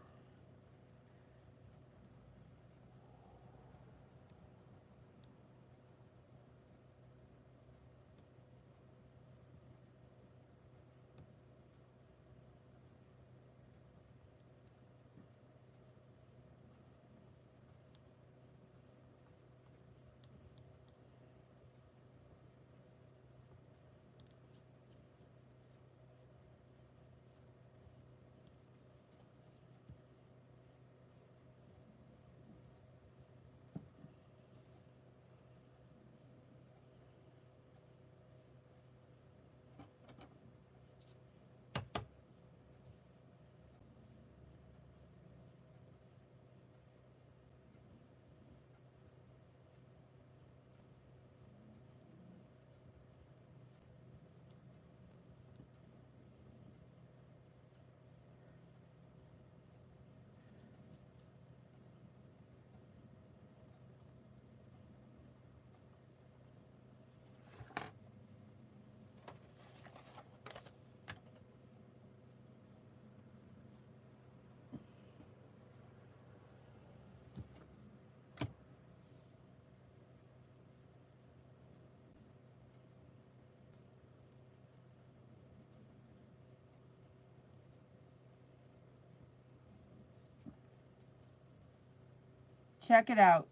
Check it out.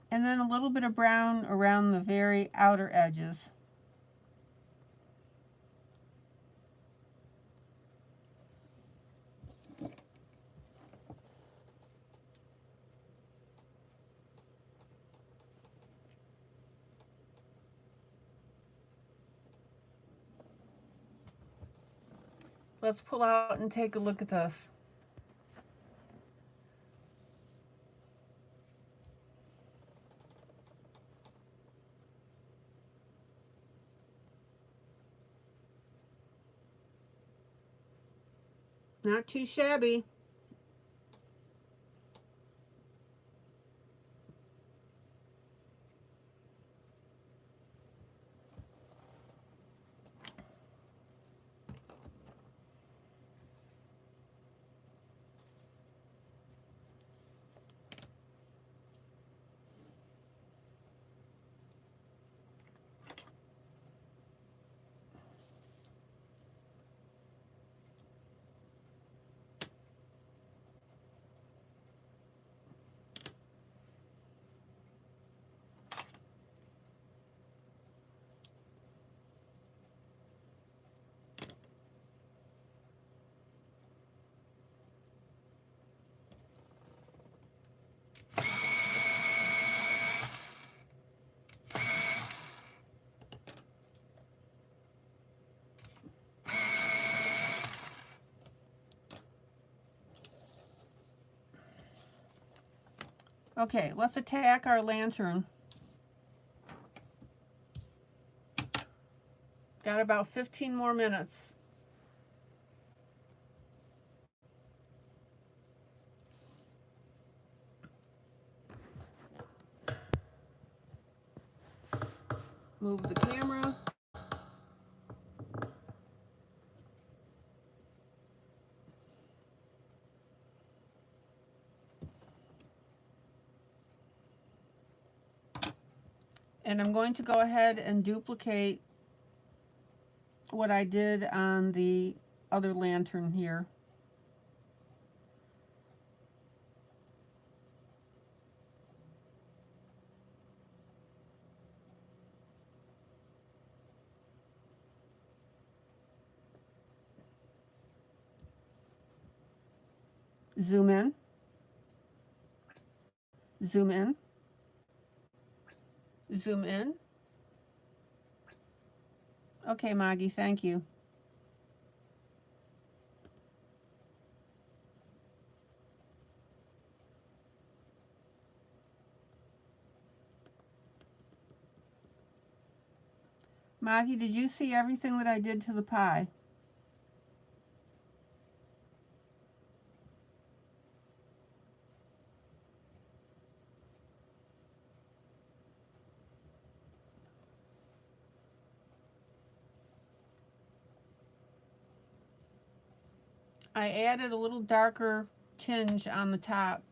And then a little bit of brown around the very outer edges. Let's pull out and take a look at this. Not too shabby. Okay, let's attack our lantern. Got about 15 more minutes. Move the camera. And I'm going to go ahead and duplicate what I did on the other lantern here. Zoom in. Zoom in. Zoom in. Okay, Maggie, thank you. Maggie, did you see everything that I did to the pie? I added a little darker tinge on the top.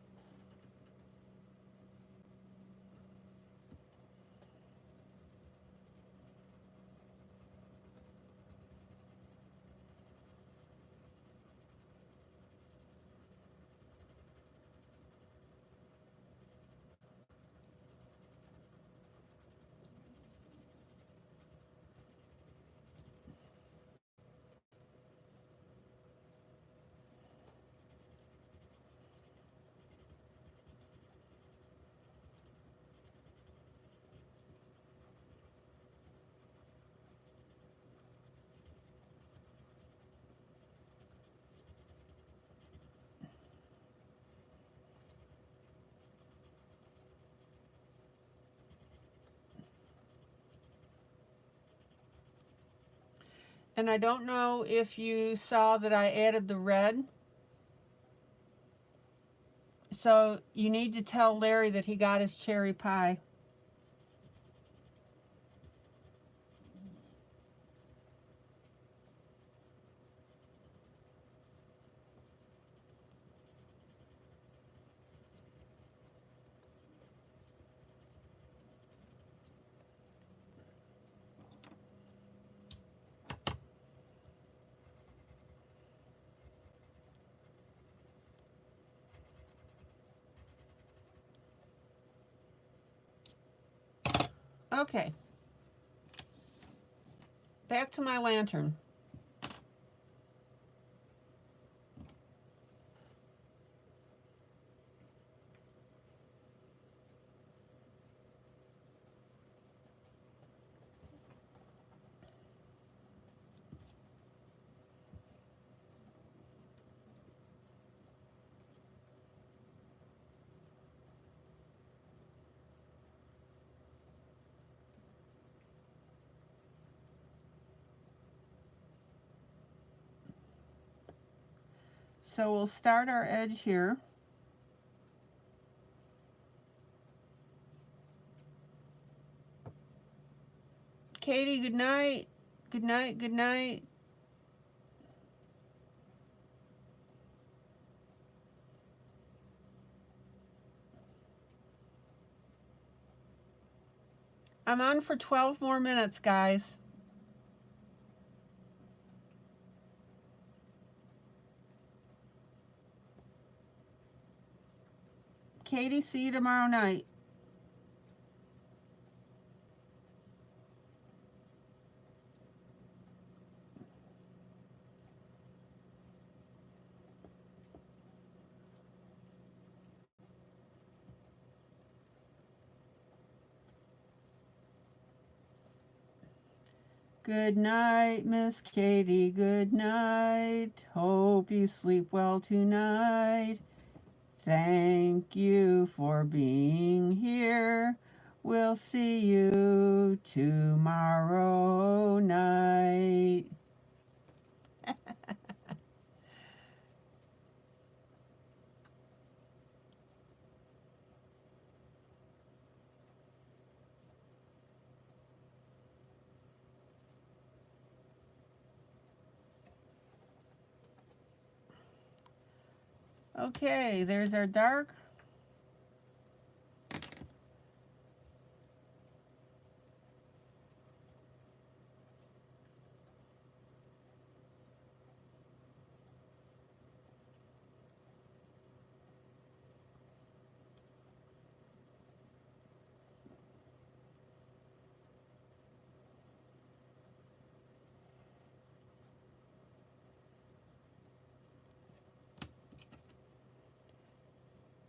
And I don't know if you saw that I added the red. So you need to tell Larry that he got his cherry pie. Okay. Back to my lantern. So we'll start our edge here. Katie, good night. Good night, good night. I'm on for 12 more minutes, guys. Katie, see you tomorrow night. Good night, Miss Katie. Good night. Hope you sleep well tonight. Thank you for being here. We'll see you tomorrow night. Okay, there's our dark.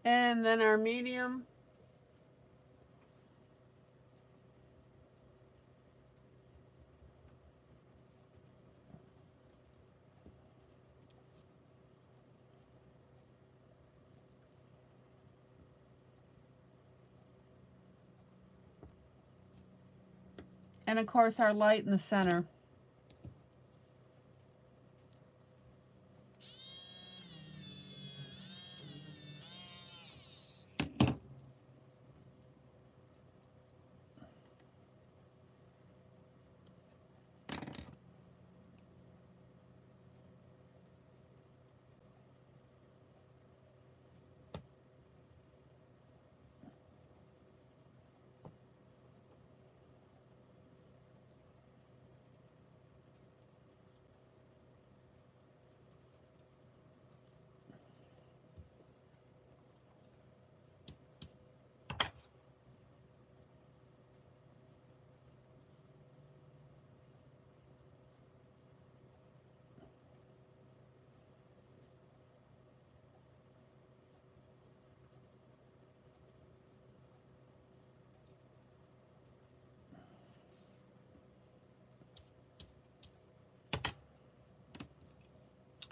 And then our medium. And of course our light in the center.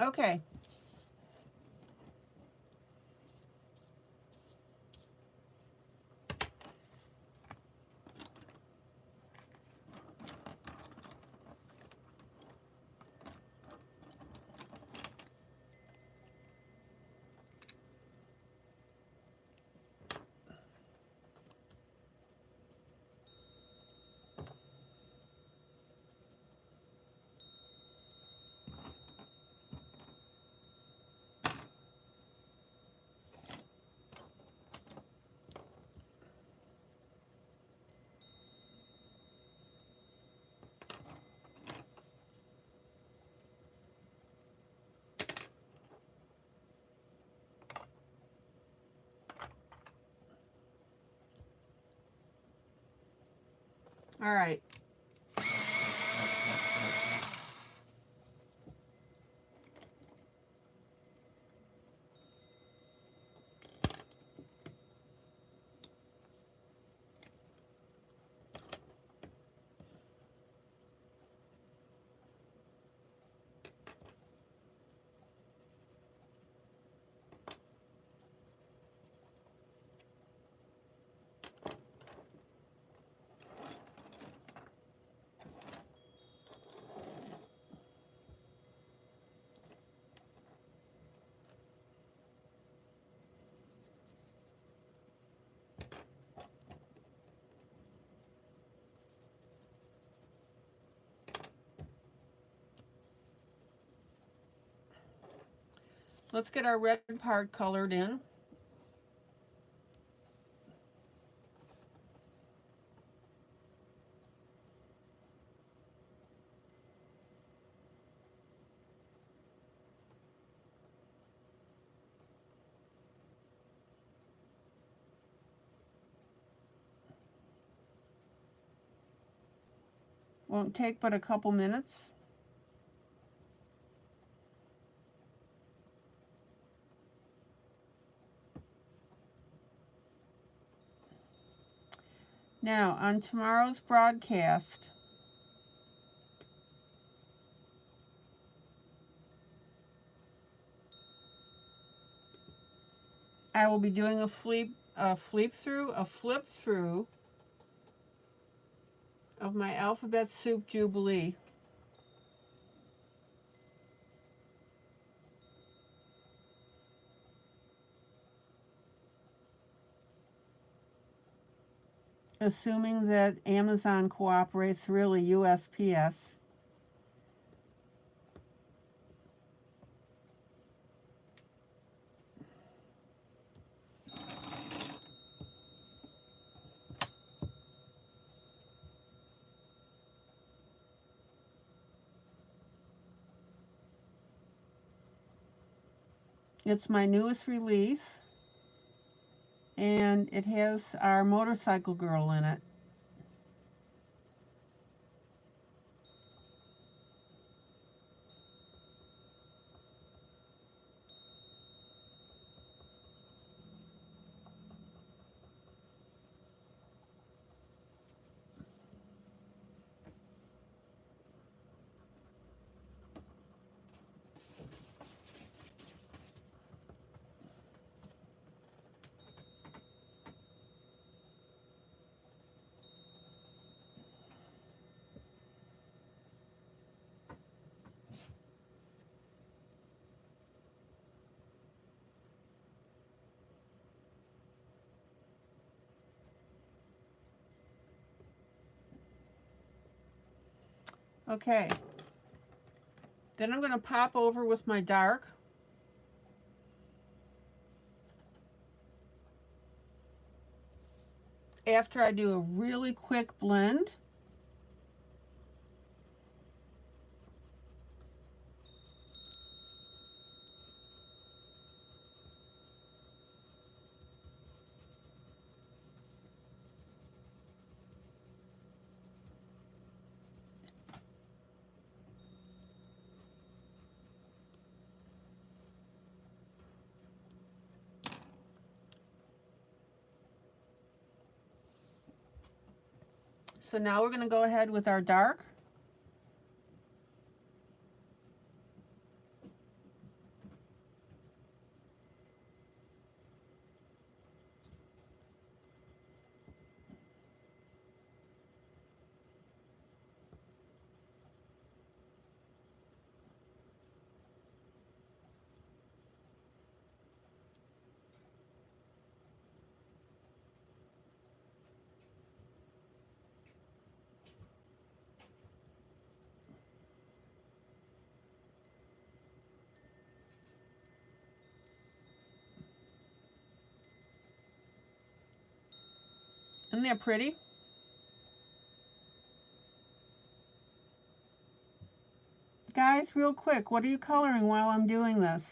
Okay. All right. Let's get our red part colored in. Won't take but a couple minutes. Now, on tomorrow's broadcast, I will be doing a flip through of my Alphabet Soup Jubilee. Assuming that Amazon cooperates, really USPS. It's my newest release, and it has our motorcycle girl in it. Okay. Then I'm going to pop over with my dark. After I do a really quick blend. So now we're going to go ahead with our dark. Isn't that pretty? Guys, real quick, what are you coloring while I'm doing this?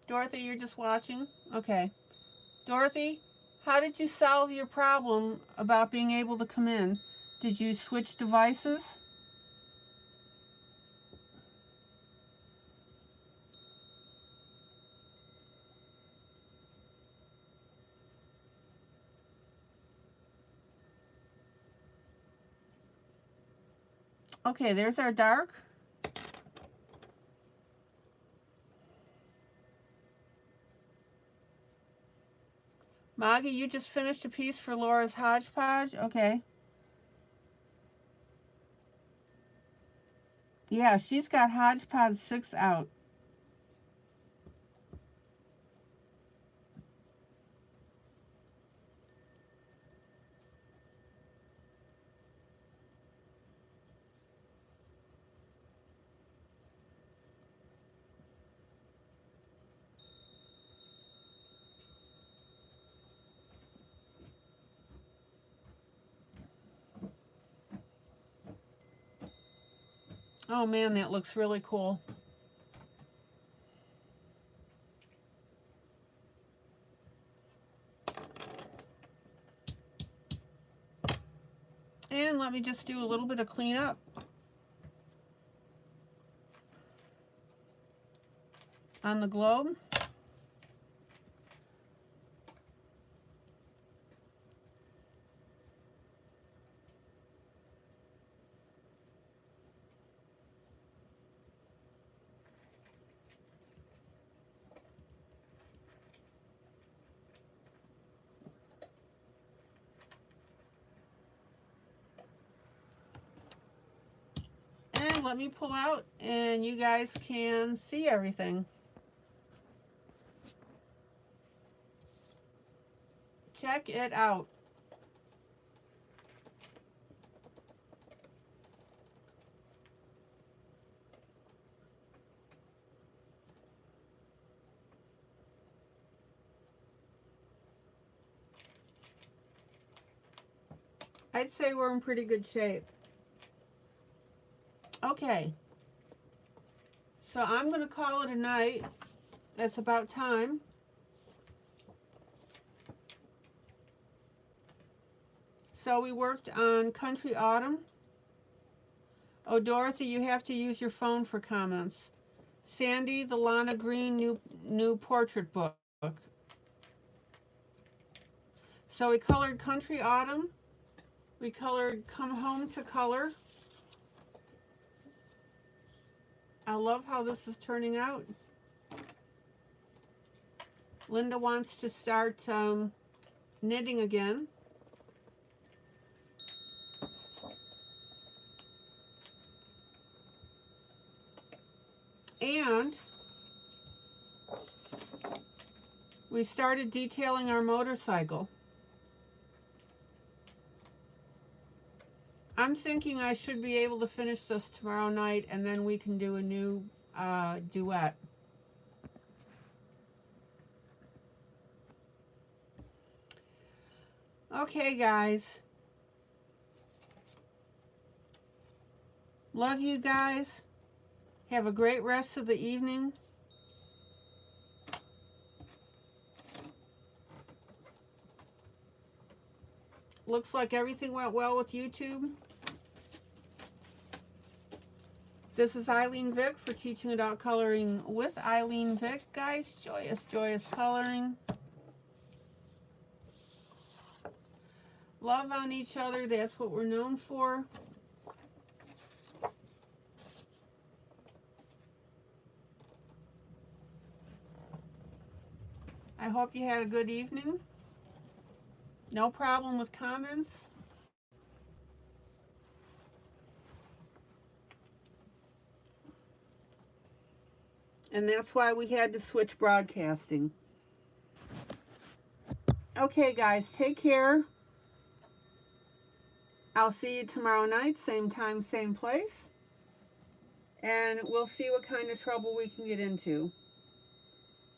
Dorothy, you're just watching? Okay. Dorothy, how did you solve your problem about being able to come in? Did you switch devices? Okay, there's our dark. Maggie, you just finished a piece for Laura's hodgepodge? Okay. Yeah, she's got hodgepodge 6 out. Oh man, that looks really cool. And let me just do a little bit of cleanup. On the globe. And let me pull out and you guys can see everything. Check it out. I'd say we're in pretty good shape. Okay. So I'm going to call it a night. It's about time. So we worked on Country Autumn. Oh, Dorothy, you have to use your phone for comments. Sandy, the Lana Green new portrait book. So we colored Country Autumn. We colored Come Home to Color. I love how this is turning out. Linda wants to start knitting again. And we started detailing our motorcycle. I'm thinking I should be able to finish this tomorrow night and then we can do a new duet. Okay, guys. Love you guys. Have a great rest of the evening. Looks like everything went well with YouTube. This is ILene Vick for Teaching Adult Coloring with ILene Vick. Guys, joyous, joyous coloring. love on each other. That's what we're known for. I hope you had a good evening. No problem with comments. And that's why we had to switch broadcasting. Okay, guys, take care. I'll see you tomorrow night, same time, same place. And we'll see what kind of trouble we can get into.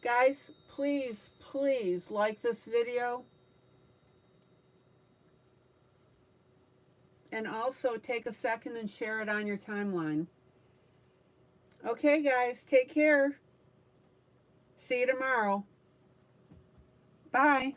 Guys, please, please like this video. And also take a second and share it on your timeline. Okay, guys, take care. See you tomorrow. Bye.